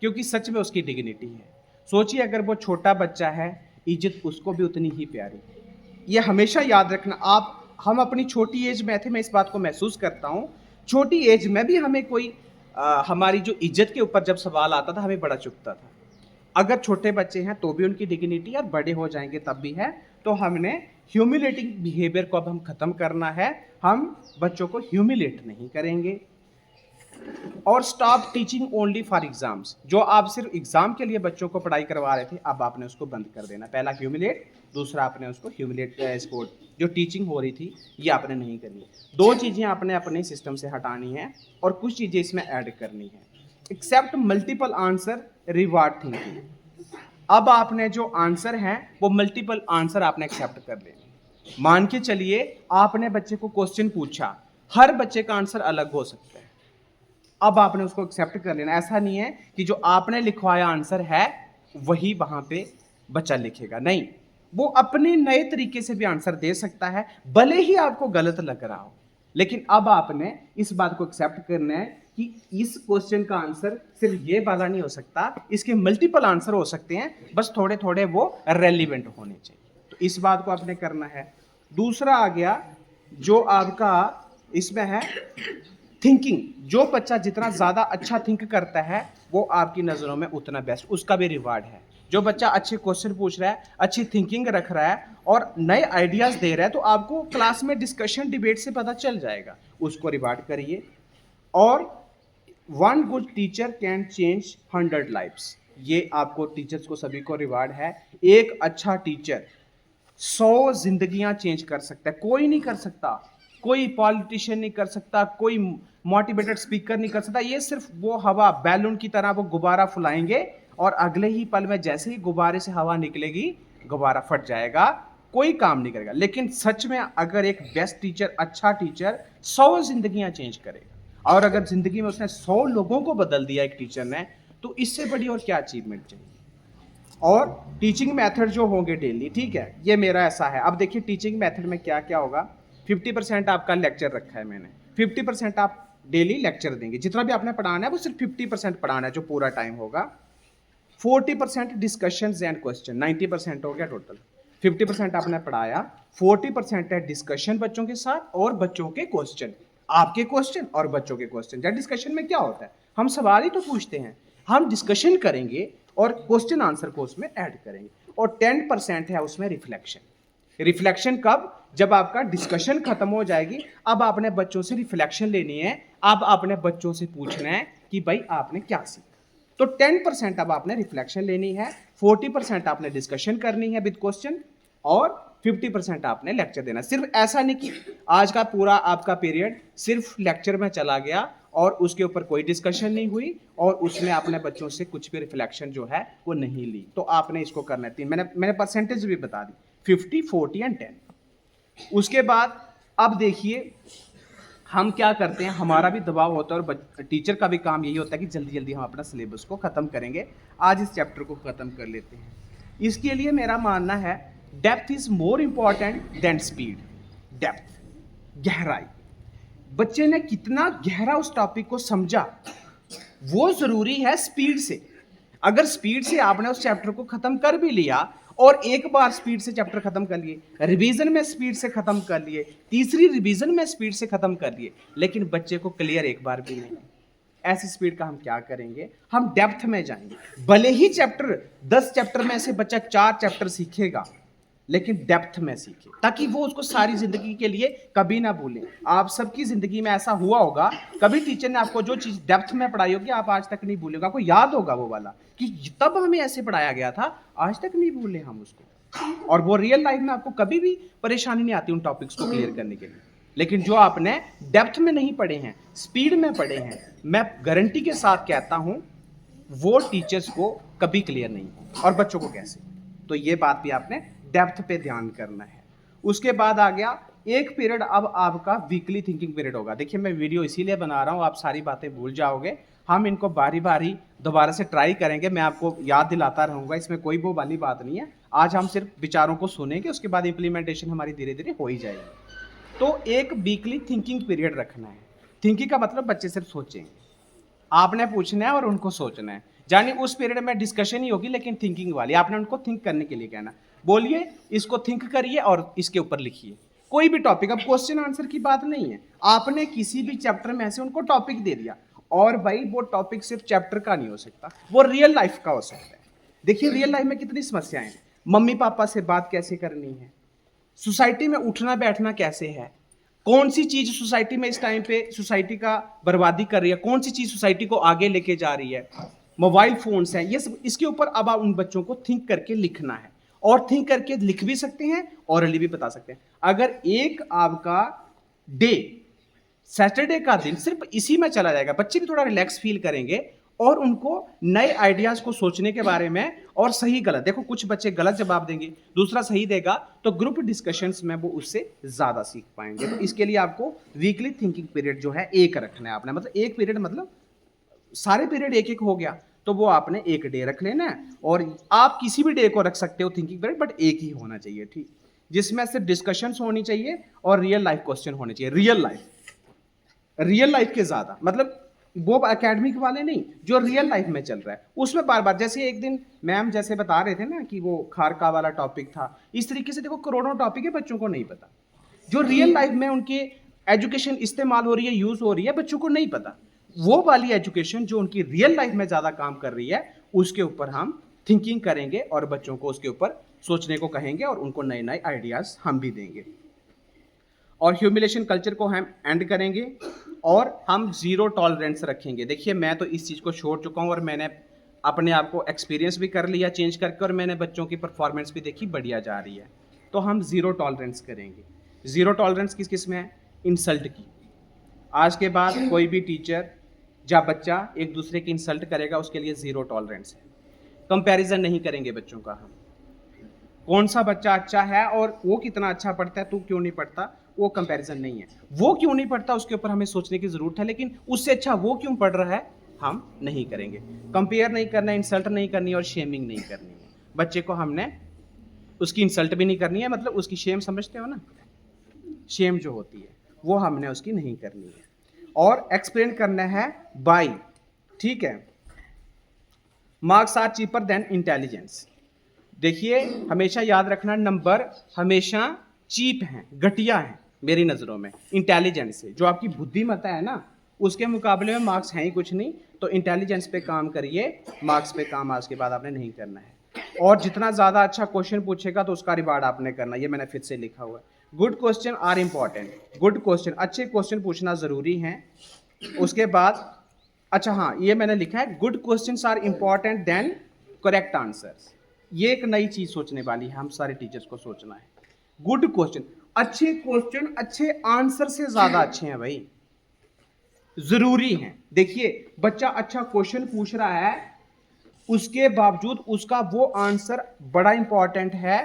क्योंकि सच में उसकी डिग्निटी है। सोचिए अगर वो छोटा बच्चा है, इज्जत उसको भी उतनी ही प्यारी। ये हमेशा याद रखना। हम अपनी छोटी एज में थे, मैं इस बात को महसूस करता हूँ, छोटी एज में भी हमें कोई हमारी जो इज्जत के ऊपर जब सवाल आता था हमें बड़ा चुभता था। अगर छोटे बच्चे हैं तो भी उनकी डिग्निटी, और बड़े हो जाएंगे तब भी है। तो हमने ह्यूमिलेटिंग बिहेवियर को अब हम खत्म करना है, हम बच्चों को ह्यूमिलेट नहीं करेंगे। और stop teaching only for exams. जो आप सिर्फ एग्जाम के लिए बच्चों को पढ़ाई करवा रहे थे, अब आपने उसको बंद कर देना। पहला ह्यूमिलेट, दूसरा आपने उसको ह्यूमिलेट इसको जो टीचिंग हो रही थी ये आपने नहीं करनी। दो चीज़ें आपने अपने सिस्टम से हटानी है और कुछ चीज़ें इसमें ऐड करनी है। Accept multiple answer, reward thinking. अब आपने जो आंसर हैं वो मल्टीपल आंसर आपने एक्सेप्ट कर लेने। मान के चलिए आपने बच्चे को क्वेश्चन पूछा, हर बच्चे का आंसर अलग हो सकता है, अब आपने उसको एक्सेप्ट कर लेना। ऐसा नहीं है कि जो आपने लिखवाया आंसर है वही वहां पे बच्चा लिखेगा, नहीं, वो अपने नए तरीके से भी आंसर दे सकता है, भले ही आपको गलत लग रहा हो। लेकिन अब आपने इस बात को एक्सेप्ट करना है कि इस क्वेश्चन का आंसर सिर्फ ये वाला नहीं हो सकता, इसके मल्टीपल आंसर हो सकते हैं, बस थोड़े थोड़े वो रेलिवेंट होने चाहिए। तो इस बात को आपने करना है। दूसरा आ गया जो आपका इसमें है थिंकिंग। जो बच्चा जितना ज़्यादा अच्छा थिंक करता है वो आपकी नज़रों में उतना बेस्ट, उसका भी रिवार्ड है। जो बच्चा अच्छे क्वेश्चन पूछ रहा है, अच्छी थिंकिंग रख रहा है और नए आइडियाज़ दे रहा है, तो आपको क्लास में डिस्कशन डिबेट से पता चल जाएगा, उसको रिवार्ड करिए। और 1 good teacher can change 100 lifes. ये आपको टीचर्स को सभी को रिवार्ड है। एक अच्छा टीचर 100 जिंदगियां चेंज कर सकता है। कोई नहीं कर सकता, कोई पॉलिटिशियन नहीं कर सकता, कोई मोटिवेटेड स्पीकर नहीं कर सकता। ये सिर्फ वो हवा बैलून की तरह वो गुब्बारा फुलाएंगे और अगले ही पल में जैसे ही गुब्बारे से हवा निकलेगी गुब्बारा फट जाएगा, कोई काम नहीं करेगा। लेकिन सच में अगर एक बेस्ट टीचर, अच्छा टीचर 100 जिंदगियां चेंज करेगा, और अगर जिंदगी में उसने 100 लोगों को बदल दिया एक टीचर ने, तो इससे बड़ी और क्या अचीवमेंट चाहिए। और टीचिंग मेथड जो होंगे डेली, ठीक है, ये मेरा ऐसा है। अब देखिए टीचिंग मेथड में क्या क्या होगा। 50% आपका लेक्चर रखा है मैंने, 50% आप डेली लेक्चर देंगे। जितना भी आपने पढ़ाना है वो सिर्फ 50% पढ़ाना है जो पूरा टाइम होगा। 40% डिस्कशन एंड क्वेश्चन, 90% हो गया टोटल। 50% आपने पढ़ाया, 40% है डिस्कशन बच्चों के साथ और बच्चों के क्वेश्चन, आपके क्वेश्चन और बच्चों के क्वेश्चन। या डिस्कशन में क्या होता है, हम सवाल ही तो पूछते हैं, हम डिस्कशन करेंगे और क्वेश्चन आंसर को उसमें ऐड करेंगे। और 10% है उसमें रिफ्लेक्शन। रिफ्लेक्शन कब, जब आपका डिस्कशन खत्म हो जाएगी, अब आपने बच्चों से रिफ्लेक्शन लेनी है। अब आपने बच्चों से पूछना है कि भाई आपने क्या सीखा। तो 10% अब आपने रिफ्लेक्शन लेनी है, 40% आपने डिस्कशन करनी है विद क्वेश्चन, और 50% आपने लेक्चर देना। सिर्फ ऐसा नहीं कि आज का पूरा आपका पीरियड सिर्फ लेक्चर में चला गया और उसके ऊपर कोई डिस्कशन नहीं हुई और उसमें आपने बच्चों से कुछ भी रिफ्लेक्शन जो है वो नहीं ली। तो आपने इसको करना है 3, मैंने परसेंटेज भी बता दी, 50, 40 एंड 10। उसके बाद अब देखिए हम क्या करते हैं, हमारा भी दबाव होता है और टीचर का भी काम यही होता है कि जल्दी जल्दी हम अपना सिलेबस को ख़त्म करेंगे। आज इस चैप्टर को ख़त्म कर लेते हैं। इसके लिए मेरा मानना है depth is more important than speed. Depth, गहराई, बच्चे ने कितना गहरा उस टॉपिक को समझा वो ज़रूरी है स्पीड से। अगर स्पीड से आपने उस चैप्टर को ख़त्म कर भी लिया और एक बार स्पीड से चैप्टर खत्म कर लिए, रिवीजन में स्पीड से खत्म कर लिए, तीसरी रिवीजन में स्पीड से खत्म कर लिए, लेकिन बच्चे को क्लियर एक बार भी नहीं, ऐसी स्पीड का हम क्या करेंगे, हम डेप्थ में जाएंगे। भले ही चैप्टर 10 चैप्टर में से बच्चा 4 चैप्टर सीखेगा, लेकिन डेप्थ में सीखे, ताकि वो उसको सारी जिंदगी के लिए कभी ना भूलें। आप सबकी जिंदगी में ऐसा हुआ होगा, कभी टीचर ने आपको जो चीज डेप्थ में पढ़ाई होगी आप आज तक नहीं भूलेगा, आपको याद होगा वो वाला कि तब हमें ऐसे पढ़ाया गया था, आज तक नहीं भूले हम उसको। और वो रियल लाइफ में आपको कभी भी परेशानी नहीं आती उन टॉपिक्स को क्लियर करने के लिए। लेकिन जो आपने डेप्थ में नहीं पढ़े हैं, स्पीड में पढ़े हैं, मैं गारंटी के साथ कहता हूं वो टीचर्स को कभी क्लियर नहीं हो, और बच्चों को कैसे। तो ये बात भी आपने डेप्थ पे ध्यान करना है। उसके बाद आ गया एक पीरियड, अब आपका वीकली थिंकिंग पीरियड होगा। देखिए मैं वीडियो इसीलिए बना रहा हूँ, आप सारी बातें भूल जाओगे, हम इनको बारी बारी दोबारा से ट्राई करेंगे, मैं आपको याद दिलाता रहूँगा, इसमें कोई वो वाली बात नहीं है। आज हम सिर्फ विचारों को सुनेंगे, उसके बाद इम्प्लीमेंटेशन हमारी धीरे धीरे हो ही जाएगी। तो एक वीकली थिंकिंग पीरियड रखना है। थिंकिंग का मतलब बच्चे सिर्फ सोचेंगे, आपने पूछना है और उनको सोचना है, यानी उस पीरियड में डिस्कशन ही होगी लेकिन थिंकिंग वाली। आपने उनको थिंक करने के लिए कहना, बोलिए इसको थिंक करिए और इसके ऊपर लिखिए कोई भी टॉपिक। अब क्वेश्चन आंसर की बात नहीं है, आपने किसी भी चैप्टर में से उनको टॉपिक दे दिया, और भाई वो टॉपिक सिर्फ चैप्टर का नहीं हो सकता, वो रियल लाइफ का हो सकता है। देखिए रियल लाइफ में कितनी समस्याएं हैं, मम्मी पापा से बात कैसे करनी है, सोसाइटी में उठना बैठना कैसे है, कौन सी चीज सोसाइटी में इस टाइम पे सोसाइटी का बर्बादी कर रही है, कौन सी चीज सोसाइटी को आगे लेके जा रही है, मोबाइल फोन्स हैं, ये सब इसके ऊपर अब आप उन बच्चों को थिंक करके लिखना है, और थिंक करके लिख भी सकते हैं, ऑरली भी बता सकते हैं। अगर एक आपका डे सैटरडे का दिन सिर्फ इसी में चला जाएगा, बच्चे भी थोड़ा रिलैक्स फील करेंगे और उनको नए आइडियाज को सोचने के बारे में, और सही गलत, देखो कुछ बच्चे गलत जवाब देंगे, दूसरा सही देगा, तो ग्रुप डिस्कशंस में वो उससे ज्यादा सीख पाएंगे। तो इसके लिए आपको वीकली थिंकिंग पीरियड जो है एक रखना है आपने, मतलब एक पीरियड, मतलब सारे पीरियड एक एक हो गया तो वो आपने एक डे रख लेना है, और आप किसी भी डे को रख सकते हो थिंकिंग पीरियड, बट एक ही होना चाहिए, ठीक, जिसमें से डिस्कशंस होनी चाहिए और रियल लाइफ क्वेश्चन होने चाहिए। रियल लाइफ के ज्यादा, मतलब वो एकेडमिक वाले नहीं, जो रियल लाइफ में चल रहा है उसमें बार बार। जैसे एक दिन मैम जैसे बता रहे थे ना कि वो खारका वाला टॉपिक था, इस तरीके से देखो करोड़ों टॉपिक है, बच्चों को नहीं पता, जो रियल लाइफ में उनके एजुकेशन इस्तेमाल हो रही है, यूज हो रही है, बच्चों को नहीं पता। वो वाली एजुकेशन जो उनकी रियल लाइफ में ज्यादा काम कर रही है, उसके ऊपर हम थिंकिंग करेंगे और बच्चों को उसके ऊपर सोचने को कहेंगे, और उनको नए नए आइडियाज हम भी देंगे। और ह्यूमिलेशन कल्चर को हम एंड करेंगे, और हम जीरो टॉलरेंस रखेंगे। देखिए मैं तो इस चीज़ को छोड़ चुका हूँ, और मैंने अपने आप को एक्सपीरियंस भी कर लिया चेंज करके, और मैंने बच्चों की परफॉर्मेंस भी देखी बढ़िया जा रही है। तो हम जीरो टॉलरेंस करेंगे। जीरो टॉलरेंस किस किस में है? इंसल्ट की। आज के बाद कोई भी टीचर या बच्चा एक दूसरे की इंसल्ट करेगा, उसके लिए जीरो टॉलरेंस है। कंपैरिजन नहीं करेंगे बच्चों का हम, कौन सा बच्चा अच्छा है और वो कितना अच्छा पढ़ता है, तू क्यों नहीं पढ़ता, वो कंपैरिजन नहीं है। वो क्यों नहीं पढ़ता उसके ऊपर हमें सोचने की जरूरत है, लेकिन उससे अच्छा वो क्यों पढ़ रहा है हम नहीं करेंगे। कंपेयर नहीं करना, इंसल्ट नहीं करनी और शेमिंग नहीं करनी है। बच्चे को हमने उसकी इंसल्ट भी नहीं करनी है, मतलब उसकी शेम समझते हो ना, शेम जो होती है वो हमने उसकी नहीं करनी है। और एक्सप्लेन करना है बाय, ठीक है, marks are cheaper than intelligence. देखिए हमेशा याद रखना, नंबर हमेशा चीप हैं, घटिया हैं मेरी नज़रों में इंटेलिजेंस से। जो आपकी बुद्धिमत्ता है ना, उसके मुकाबले में मार्क्स हैं ही कुछ नहीं। तो इंटेलिजेंस पे काम करिए, मार्क्स पे काम आज के बाद आपने नहीं करना है। और जितना ज़्यादा अच्छा क्वेश्चन पूछेगा तो उसका रिवार्ड आपने करना, ये मैंने फिर से लिखा हुआ है। Good question are important, good question, अच्छे क्वेश्चन पूछना ज़रूरी है। उसके बाद अच्छा हाँ, ये मैंने लिखा है, good question are important than correct answers. ये एक नई चीज़ सोचने वाली है, हम सारे टीचर्स को सोचना है। गुड क्वेश्चन, अच्छे क्वेश्चन अच्छे आंसर से ज़्यादा अच्छे हैं भाई, ज़रूरी हैं। देखिए बच्चा अच्छा क्वेश्चन पूछ रहा है, उसके बावजूद उसका वो आंसर बड़ा इंपॉर्टेंट है।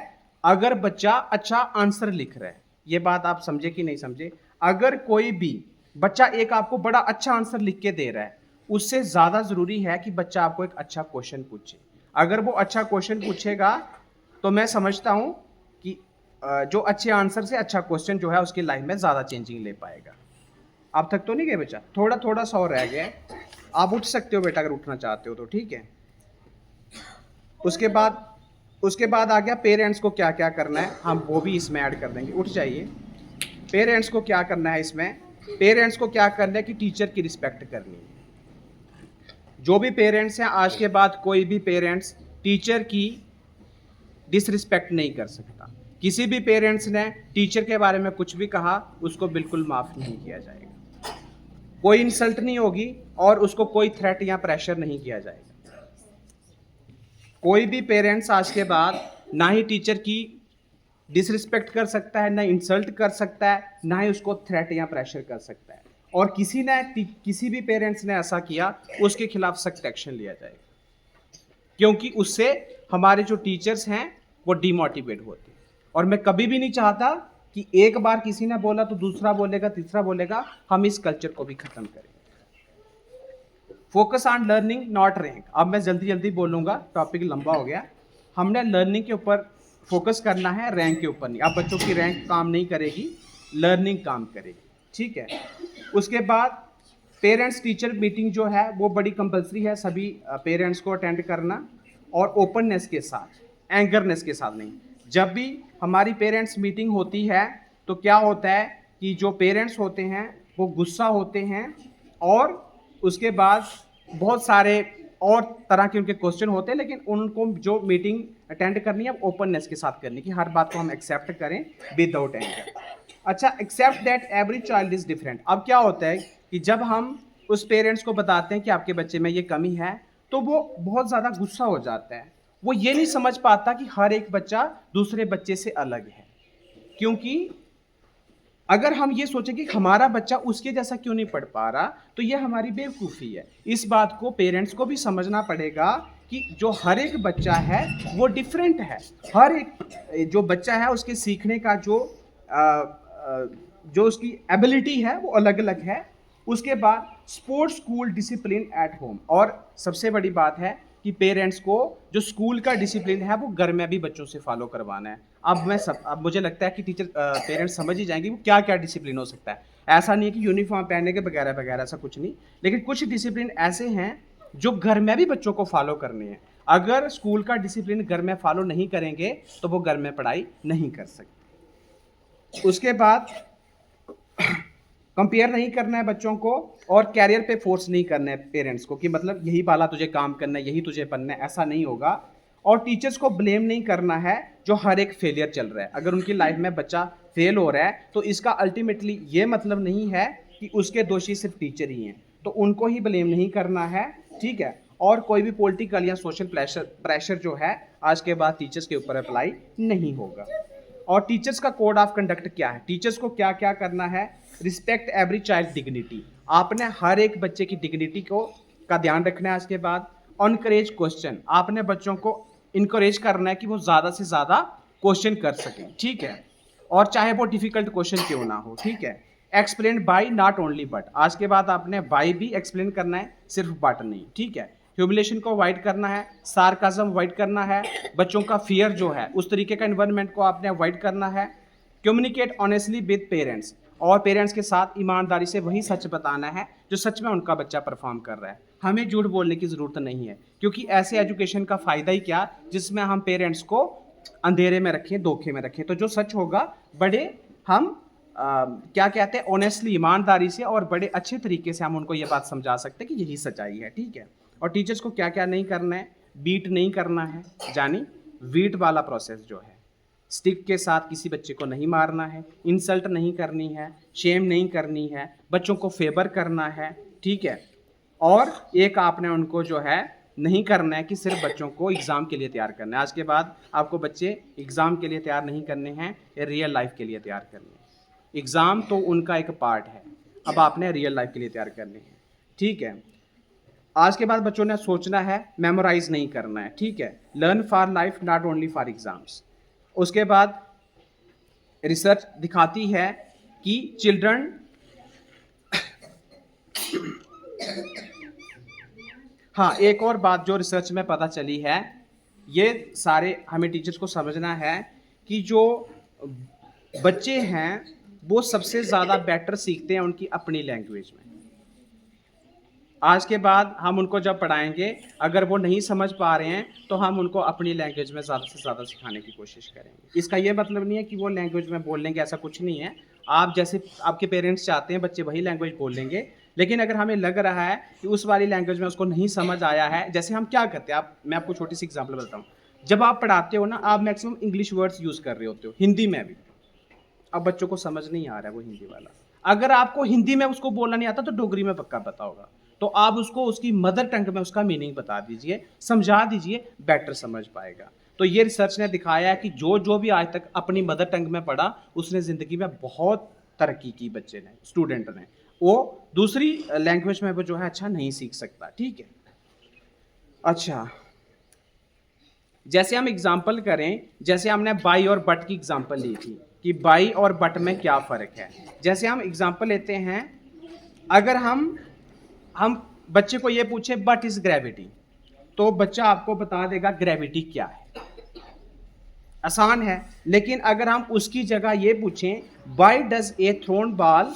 अगर बच्चा अच्छा आंसर लिख रहा है, ये बात आप समझे कि नहीं समझे? अगर कोई भी बच्चा एक आपको बड़ा अच्छा आंसर लिख के दे रहा है, उससे ज़्यादा ज़रूरी है कि बच्चा आपको एक अच्छा क्वेश्चन पूछे। अगर वो अच्छा क्वेश्चन पूछेगा तो मैं समझता हूँ कि जो अच्छे आंसर से अच्छा क्वेश्चन जो है उसकी लाइफ में ज़्यादा चेंजिंग ले पाएगा। आप थक तो नहीं गए बच्चा? थोड़ा थोड़ा सा और रह गया है, आप उठ सकते हो बेटा अगर उठना चाहते हो तो, ठीक है। उसके बाद आ गया पेरेंट्स को क्या क्या करना है, हम वो भी इसमें ऐड कर देंगे। उठ जाइए। पेरेंट्स को क्या करना है इसमें? पेरेंट्स को क्या करना है कि टीचर की रिस्पेक्ट करनी है। जो भी पेरेंट्स हैं, आज के बाद कोई भी पेरेंट्स टीचर की डिसरिस्पेक्ट नहीं कर सकता। किसी भी पेरेंट्स ने टीचर के बारे में कुछ भी कहा, उसको बिल्कुल माफ़ नहीं किया जाएगा। कोई इंसल्ट नहीं होगी और उसको कोई थ्रेट या प्रेशर नहीं किया जाएगा। कोई भी पेरेंट्स आज के बाद ना ही टीचर की डिसरिस्पेक्ट कर सकता है, ना इंसल्ट कर सकता है, ना ही उसको थ्रेट या प्रेशर कर सकता है। और किसी भी पेरेंट्स ने ऐसा किया उसके खिलाफ सख्त एक्शन लिया जाएगा, क्योंकि उससे हमारे जो टीचर्स हैं वो डिमोटिवेट होते हैं। और मैं कभी भी नहीं चाहता कि एक बार किसी ने बोला तो दूसरा बोलेगा, तीसरा बोलेगा, हम इस कल्चर को भी खत्म करें। Focus on learning not rank. अब मैं जल्दी जल्दी बोलूँगा, टॉपिक लंबा हो गया। हमने लर्निंग के ऊपर फोकस करना है, रैंक के ऊपर नहीं। अब बच्चों की रैंक काम नहीं करेगी, लर्निंग काम करेगी, ठीक है। उसके बाद पेरेंट्स टीचर मीटिंग जो है वो बड़ी कंपलसरी है, सभी पेरेंट्स को अटेंड करना, और ओपननेस के साथ, एंगरनेस के साथ नहीं। जब भी हमारी पेरेंट्स मीटिंग होती है तो क्या होता है कि जो पेरेंट्स होते हैं वो गुस्सा होते हैं, और उसके बाद बहुत सारे और तरह के उनके क्वेश्चन होते हैं, लेकिन उनको जो मीटिंग अटेंड करनी है ओपननेस के साथ करनी, कि हर बात को हम एक्सेप्ट करें विदाउट एंगर। अच्छा, accept that every child is different. अब क्या होता है कि जब हम उस पेरेंट्स को बताते हैं कि आपके बच्चे में ये कमी है, तो वो बहुत ज़्यादा गुस्सा हो जाता है। वो ये नहीं समझ पाता कि हर एक बच्चा दूसरे बच्चे से अलग है, क्योंकि अगर हम ये सोचें कि हमारा बच्चा उसके जैसा क्यों नहीं पढ़ पा रहा, तो ये हमारी बेवकूफ़ी है। इस बात को पेरेंट्स को भी समझना पड़ेगा कि जो हर एक बच्चा है वो डिफरेंट है। हर एक जो बच्चा है उसके सीखने का जो उसकी एबिलिटी है वो अलग अलग है। उसके बाद sports, school discipline at home. और सबसे बड़ी बात है कि पेरेंट्स को जो स्कूल का डिसिप्लिन है वो घर में भी बच्चों से फॉलो करवाना है। अब मुझे लगता है कि पेरेंट्स समझ ही जाएंगे वो क्या क्या डिसिप्लिन हो सकता है। ऐसा नहीं है कि यूनिफॉर्म पहनने के वगैरह वगैरह, ऐसा कुछ नहीं, लेकिन कुछ डिसिप्लिन ऐसे हैं जो घर में भी बच्चों को फॉलो करने हैं। अगर स्कूल का डिसिप्लिन घर में फॉलो नहीं करेंगे तो वो घर में पढ़ाई नहीं कर सकते। उसके बाद कंपेयर नहीं करना है बच्चों को, और कैरियर पे फोर्स नहीं करना है पेरेंट्स को कि मतलब यही वाला तुझे काम करना है, यही तुझे बनना है, ऐसा नहीं होगा। और टीचर्स को ब्लेम नहीं करना है जो हर एक फेलियर चल रहा है। अगर उनकी लाइफ में बच्चा फेल हो रहा है तो इसका अल्टीमेटली ये मतलब नहीं है कि उसके दोषी सिर्फ टीचर ही हैं, तो उनको ही ब्लेम नहीं करना है, ठीक है। और कोई भी पॉलिटिकल या सोशल प्रेशर जो है आज के बाद टीचर्स के ऊपर अप्लाई नहीं होगा। और टीचर्स का कोड ऑफ कंडक्ट क्या है, टीचर्स को क्या क्या करना है। Respect every child dignity. आपने हर एक बच्चे की डिग्निटी का ध्यान रखना है। आज के बाद अनकरेज क्वेश्चन। आपने बच्चों को इनकरेज करना है कि वो ज़्यादा से ज़्यादा क्वेश्चन कर सकें, ठीक है, और चाहे वो डिफिकल्ट क्वेश्चन क्यों ना हो, ठीक है। Explain by not only but. आज के बाद आपने बाय भी एक्सप्लेन करना है, सिर्फ बट नहीं, ठीक है। ह्यूमिलेशन को अवॉइड करना है, सार्काज्म अवॉइड करना है, बच्चों का फियर जो है उस तरीके का एनवायरनमेंट को आपने अवॉइड करना है। Communicate honestly with parents. और पेरेंट्स के साथ ईमानदारी से वही सच बताना है जो सच में उनका बच्चा परफॉर्म कर रहा है। हमें झूठ बोलने की ज़रूरत नहीं है, क्योंकि ऐसे एजुकेशन का फ़ायदा ही क्या जिसमें हम पेरेंट्स को अंधेरे में रखें, धोखे में रखें। तो जो सच होगा बड़े हम क्या कहते हैं, ऑनेस्टली, ईमानदारी से और बड़े अच्छे तरीके से हम उनको ये बात समझा सकते हैं कि यही सच्चाई है, ठीक है। और टीचर्स को क्या क्या नहीं करना है, बीट नहीं करना है, यानी वीट वाला प्रोसेस जो है, स्टिक के साथ किसी बच्चे को नहीं मारना है, इंसल्ट नहीं करनी है, शेम नहीं करनी है, बच्चों को फेवर करना है, ठीक है। और एक आपने उनको जो है नहीं करना है कि सिर्फ बच्चों को एग्ज़ाम के लिए तैयार करना है। आज के बाद आपको बच्चे एग्ज़ाम के लिए तैयार नहीं करने हैं, ये रियल लाइफ के लिए तैयार करने हैं। एग्ज़ाम तो उनका एक पार्ट है, अब आपने रियल लाइफ के लिए तैयार करने हैं, ठीक है। आज के बाद बच्चों ने सोचना है, मेमोराइज नहीं करना है, ठीक है। Learn for life not only for exams. उसके बाद रिसर्च दिखाती है कि चिल्ड्रन हाँ, एक और बात जो रिसर्च में पता चली है, ये सारे हमें टीचर्स को समझना है कि जो बच्चे हैं वो सबसे ज़्यादा बेटर सीखते हैं उनकी अपनी लैंग्वेज में। आज के बाद हम उनको जब पढ़ाएंगे, अगर वो नहीं समझ पा रहे हैं तो हम उनको अपनी लैंग्वेज में ज़्यादा से ज़्यादा सिखाने की कोशिश करेंगे। इसका ये मतलब नहीं है कि वो लैंग्वेज में बोल लेंगे, ऐसा कुछ नहीं है। आप जैसे आपके पेरेंट्स चाहते हैं बच्चे वही लैंग्वेज बोल लेंगे, लेकिन अगर हमें लग रहा है कि उस वाली लैंग्वेज में उसको नहीं समझ आया है, जैसे हम क्या करते हैं, मैं आपको छोटी सी एग्जाम्पल बताता हूँ। जब आप पढ़ाते हो ना, आप मैक्सिमम इंग्लिश वर्ड्स यूज़ कर रहे होते हो, हिंदी में भी। अब बच्चों को समझ नहीं आ रहा है वो हिंदी वाला। अगर आपको हिंदी में उसको बोलना नहीं आता तो डोगरी में पक्का पता होगा, तो आप उसको उसकी मदर टंग में उसका मीनिंग बता दीजिए, समझा दीजिए, बेटर समझ पाएगा। तो ये रिसर्च ने दिखाया है कि जो जो भी आज तक अपनी मदर टंग में पढ़ा उसने ज़िंदगी में बहुत तरक्की की, बच्चे ने, स्टूडेंट ने। वो दूसरी लैंग्वेज में वो जो है अच्छा नहीं सीख सकता, ठीक है। अच्छा, जैसे हम एग्जाम्पल करें, जैसे हमने बाई और बट की एग्जाम्पल ली थी कि बाई और बट में क्या फ़र्क है। जैसे हम एग्जाम्पल लेते हैं, अगर हम बच्चे को ये पूछे बट इज ग्रेविटी, तो बच्चा आपको बता देगा ग्रेविटी क्या है, आसान है। लेकिन अगर हम उसकी जगह ये पूछें why does a thrown ball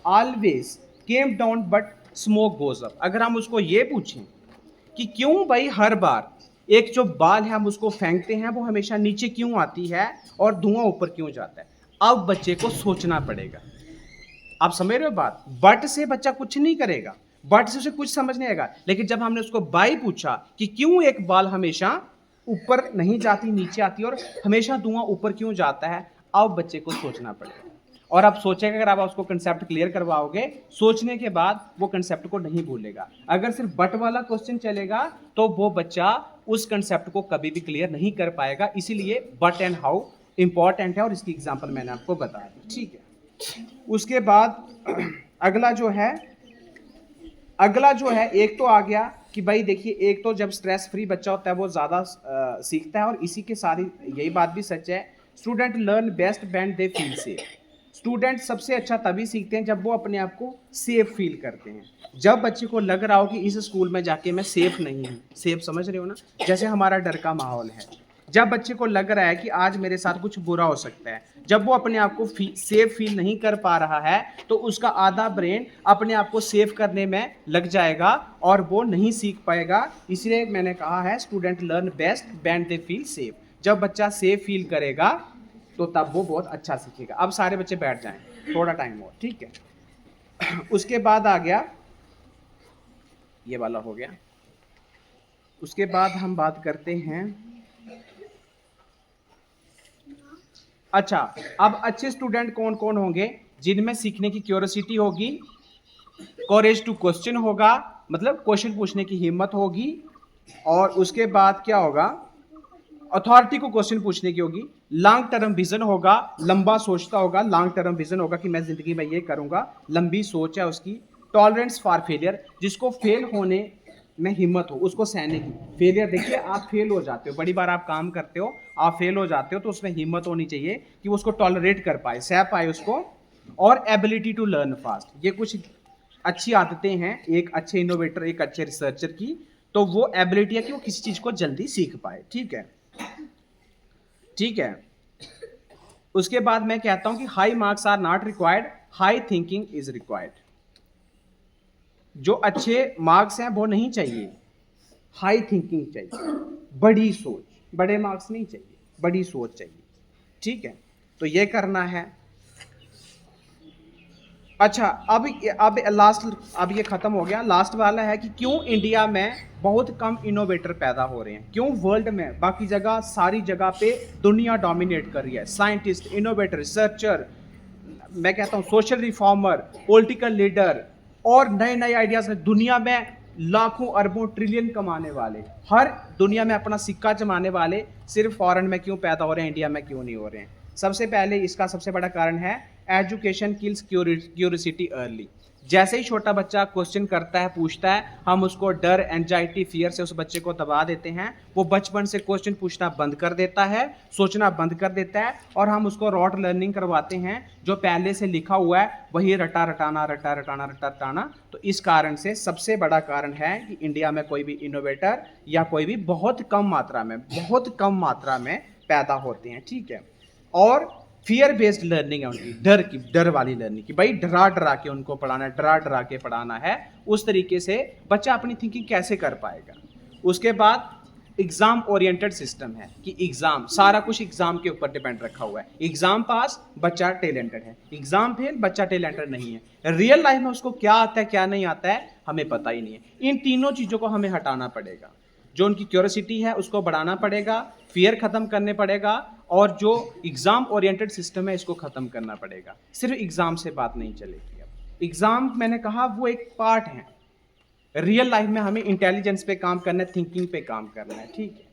always came down but smoke goes up, अगर हम उसको ये पूछें कि क्यों भाई हर बार एक जो बाल है हम उसको फेंकते हैं वो हमेशा नीचे क्यों आती है और धुआं ऊपर क्यों जाता है, अब बच्चे को सोचना पड़ेगा। आप समझ रहे हो बात? बट से बच्चा कुछ नहीं करेगा, बट से उसे कुछ समझ नहीं आएगा। लेकिन जब हमने उसको बाई पूछा कि क्यों एक बाल हमेशा ऊपर नहीं जाती नीचे आती और हमेशा धुआं ऊपर क्यों जाता है, अब बच्चे को सोचना पड़ेगा। और आप सोचेगा, अगर आप उसको कंसेप्ट क्लियर करवाओगे, सोचने के बाद वो कंसेप्ट को नहीं भूलेगा। अगर सिर्फ बट वाला क्वेश्चन चलेगा तो वो बच्चा उस कंसेप्ट को कभी भी क्लियर नहीं कर पाएगा। इसीलिए बट एंड हाउ इंपॉर्टेंट है और इसकी एग्जाम्पल मैंने आपको बता दी, ठीक है। उसके बाद अगला जो है एक तो आ गया कि भाई देखिए, एक तो जब स्ट्रेस फ्री बच्चा होता है वो ज़्यादा सीखता है, और इसी के साथ यही बात भी सच है, student learn best when they feel safe. Student सबसे अच्छा तभी सीखते हैं जब वो अपने आप को सेफ फील करते हैं। जब बच्चे को लग रहा हो कि इस स्कूल में जाके मैं सेफ नहीं हूँ, सेफ समझ रहे हो ना, जैसे हमारा डर का माहौल है, जब बच्चे को लग रहा है कि आज मेरे साथ कुछ बुरा हो सकता है, जब वो अपने आप को सेफ फील नहीं कर पा रहा है, तो उसका आधा ब्रेन अपने आप को सेफ करने में लग जाएगा और वो नहीं सीख पाएगा। इसलिए मैंने कहा है student learn best when they feel safe. जब बच्चा सेफ फील करेगा तो तब वो बहुत अच्छा सीखेगा। अब सारे बच्चे बैठ जाएं, थोड़ा टाइम और, ठीक है। उसके बाद आ गया, ये वाला हो गया। उसके बाद हम बात करते हैं, अच्छा, अब अच्छे स्टूडेंट कौन कौन होंगे? जिनमें सीखने की क्यूरियोसिटी होगी, करेज टू क्वेश्चन होगा, मतलब क्वेश्चन पूछने की हिम्मत होगी, और उसके बाद क्या होगा, अथॉरिटी को क्वेश्चन पूछने की होगी, लॉन्ग टर्म विजन होगा, लंबा सोचता होगा, लॉन्ग टर्म विजन होगा कि मैं जिंदगी में ये करूंगा, लंबी सोच है उसकी। टॉलरेंस फॉर फेलियर, जिसको फेल होने में हिम्मत हो, उसको सहने की। फेलियर, देखिए आप फेल हो जाते हो, बड़ी बार आप काम करते हो, आप फेल हो जाते हो, तो उसमें हिम्मत होनी चाहिए कि वो उसको टॉलरेट कर पाए, सह पाए उसको। और एबिलिटी टू लर्न फास्ट, ये कुछ अच्छी आदतें हैं एक अच्छे इनोवेटर, एक अच्छे रिसर्चर की। तो वो एबिलिटी है कि वो किसी चीज को जल्दी सीख पाए, ठीक है, ठीक है। उसके बाद मैं कहता हूं कि high marks are not required, high thinking is required. जो अच्छे मार्क्स हैं वो नहीं चाहिए, हाई थिंकिंग चाहिए, बड़ी सोच, बड़े मार्क्स नहीं चाहिए, बड़ी सोच चाहिए, ठीक है। तो ये करना है। अच्छा, अब लास्ट, अब ये खत्म हो गया। लास्ट वाला है कि क्यों इंडिया में बहुत कम इनोवेटर पैदा हो रहे हैं, क्यों वर्ल्ड में, बाकी जगह सारी जगह पे दुनिया डोमिनेट कर रही है, साइंटिस्ट, इनोवेटर, रिसर्चर, मैं कहता हूँ सोशल रिफॉर्मर, पॉलिटिकल लीडर, और नए नए आइडियाज में, दुनिया में लाखों अरबों ट्रिलियन कमाने वाले, हर दुनिया में अपना सिक्का जमाने वाले सिर्फ फॉरेन में क्यों पैदा हो रहे हैं, इंडिया में क्यों नहीं हो रहे हैं? सबसे पहले इसका सबसे बड़ा कारण है एजुकेशन किल्स क्यूरियोसिटी अर्ली। जैसे ही छोटा बच्चा क्वेश्चन करता है, पूछता है, हम उसको डर, एंजाइटी, फियर से उस बच्चे को दबा देते हैं। वो बचपन से क्वेश्चन पूछना बंद कर देता है, सोचना बंद कर देता है, और हम उसको रॉट लर्निंग करवाते हैं, जो पहले से लिखा हुआ है वही रटा रटाना। तो इस कारण से सबसे बड़ा कारण है कि इंडिया में कोई भी इनोवेटर या कोई भी बहुत कम मात्रा में पैदा होते हैं, ठीक है। और फियर बेस्ड लर्निंग है उनकी, डर वाली लर्निंग की, भाई डरा के उनको पढ़ाना है, डरा के पढ़ाना है। उस तरीके से बच्चा अपनी थिंकिंग कैसे कर पाएगा? उसके बाद एग्जाम ओरिएंटेड सिस्टम है कि एग्जाम, सारा कुछ एग्जाम के ऊपर डिपेंड रखा हुआ है। एग्जाम पास बच्चा टैलेंटेड है, एग्जाम फेल बच्चा टैलेंटेड नहीं है। रियल लाइफ में उसको क्या आता है क्या नहीं आता है हमें पता ही नहीं है। इन तीनों चीजों को हमें हटाना पड़ेगा। जो उनकी क्यूरियोसिटी है उसको बढ़ाना पड़ेगा, फियर खत्म करने पड़ेगा, और जो एग्जाम ओरिएंटेड सिस्टम है इसको खत्म करना पड़ेगा। सिर्फ एग्जाम से बात नहीं चलेगी। अब एग्जाम, मैंने कहा, वो एक पार्ट है। रियल लाइफ में हमें इंटेलिजेंस पे काम करना है, थिंकिंग पे काम करना है, ठीक है।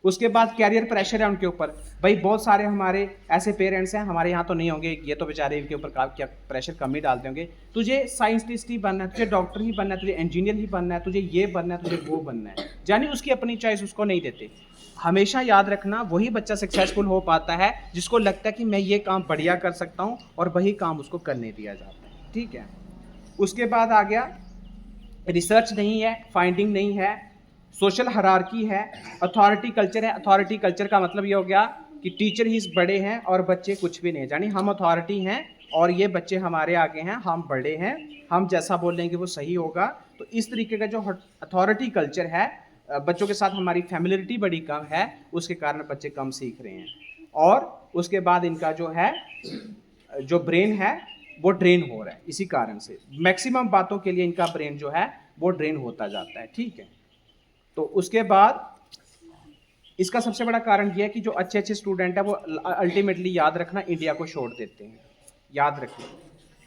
उसके बाद कैरियर प्रेशर है उनके ऊपर। भाई बहुत सारे हमारे ऐसे पेरेंट्स हैं, हमारे यहाँ तो नहीं होंगे, ये तो बेचारे इनके ऊपर क्या प्रेशर कम ही डालते होंगे, तुझे साइंटिस्ट ही बनना है, तुझे डॉक्टर ही बनना है, तुझे इंजीनियर ही बनना है, तुझे ये बनना है, तुझे वो बनना है, यानी उसकी अपनी चॉइस उसको नहीं देते। हमेशा याद रखना वही बच्चा सक्सेसफुल हो पाता है जिसको लगता है कि मैं ये काम बढ़िया कर सकता हूँ, और वही काम उसको करने दिया जाता है। ठीक है, उसके बाद आ गया रिसर्च नहीं है, फाइंडिंग नहीं है, सोशल हायरार्की है, अथॉरिटी कल्चर है। अथॉरिटी कल्चर का मतलब ये हो गया कि टीचर ही बड़े हैं और बच्चे कुछ भी नहीं, यानी हम अथॉरिटी हैं और ये बच्चे हमारे आगे हैं, हम बड़े हैं, हम जैसा बोलेंगे वो सही होगा। तो इस तरीके का जो अथॉरिटी कल्चर है, बच्चों के साथ हमारी फैमिलियरिटी बड़ी कम है, उसके कारण बच्चे कम सीख रहे हैं। और उसके बाद इनका जो है जो ब्रेन है वो ड्रेन हो रहा है, इसी कारण से मैक्सिमम बातों के लिए इनका ब्रेन जो है वो ड्रेन होता जाता है। ठीक है, तो उसके बाद इसका सबसे बड़ा कारण यह है कि जो अच्छे अच्छे स्टूडेंट है वो अल्टीमेटली, याद रखना, इंडिया को छोड़ देते हैं। याद रखना,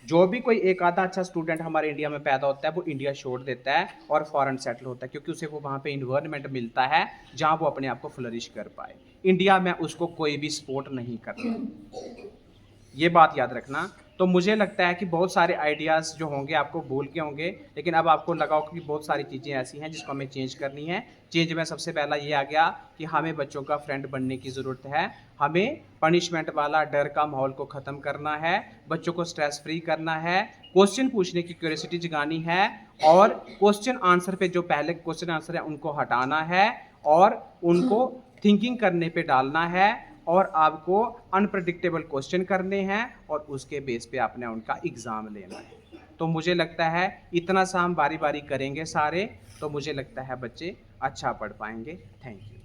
जो भी कोई एक आधा अच्छा स्टूडेंट हमारे इंडिया में पैदा होता है वो इंडिया छोड़ देता है और फॉरेन सेटल होता है, क्योंकि उसे वो वहाँ पे इन्वायरमेंट मिलता है जहाँ वो अपने आप को फ्लरिश कर पाए। इंडिया में उसको कोई भी सपोर्ट नहीं करता, ये बात याद रखना। तो मुझे लगता है कि बहुत सारे आइडियाज़ जो होंगे आपको भूल के होंगे, लेकिन अब आपको लगा कि बहुत सारी चीज़ें ऐसी हैं जिसको हमें चेंज करनी है। चेंज में सबसे पहला ये आ गया कि हमें बच्चों का फ्रेंड बनने की ज़रूरत है, हमें पनिशमेंट वाला डर का माहौल को ख़त्म करना है, बच्चों को स्ट्रेस फ्री करना है, क्वेश्चन पूछने की क्यूरियोसिटी जगानी है, और क्वेश्चन आंसर पे जो पहले क्वेश्चन आंसर है उनको हटाना है और उनको थिंकिंग करने पे डालना है, और आपको अनप्रडिक्टेबल क्वेश्चन करने हैं और उसके बेस पे आपने उनका एग्ज़ाम लेना है। तो मुझे लगता है इतना सा हम बारी बारी करेंगे सारे, तो मुझे लगता है बच्चे अच्छा पढ़ पाएंगे। Thank you.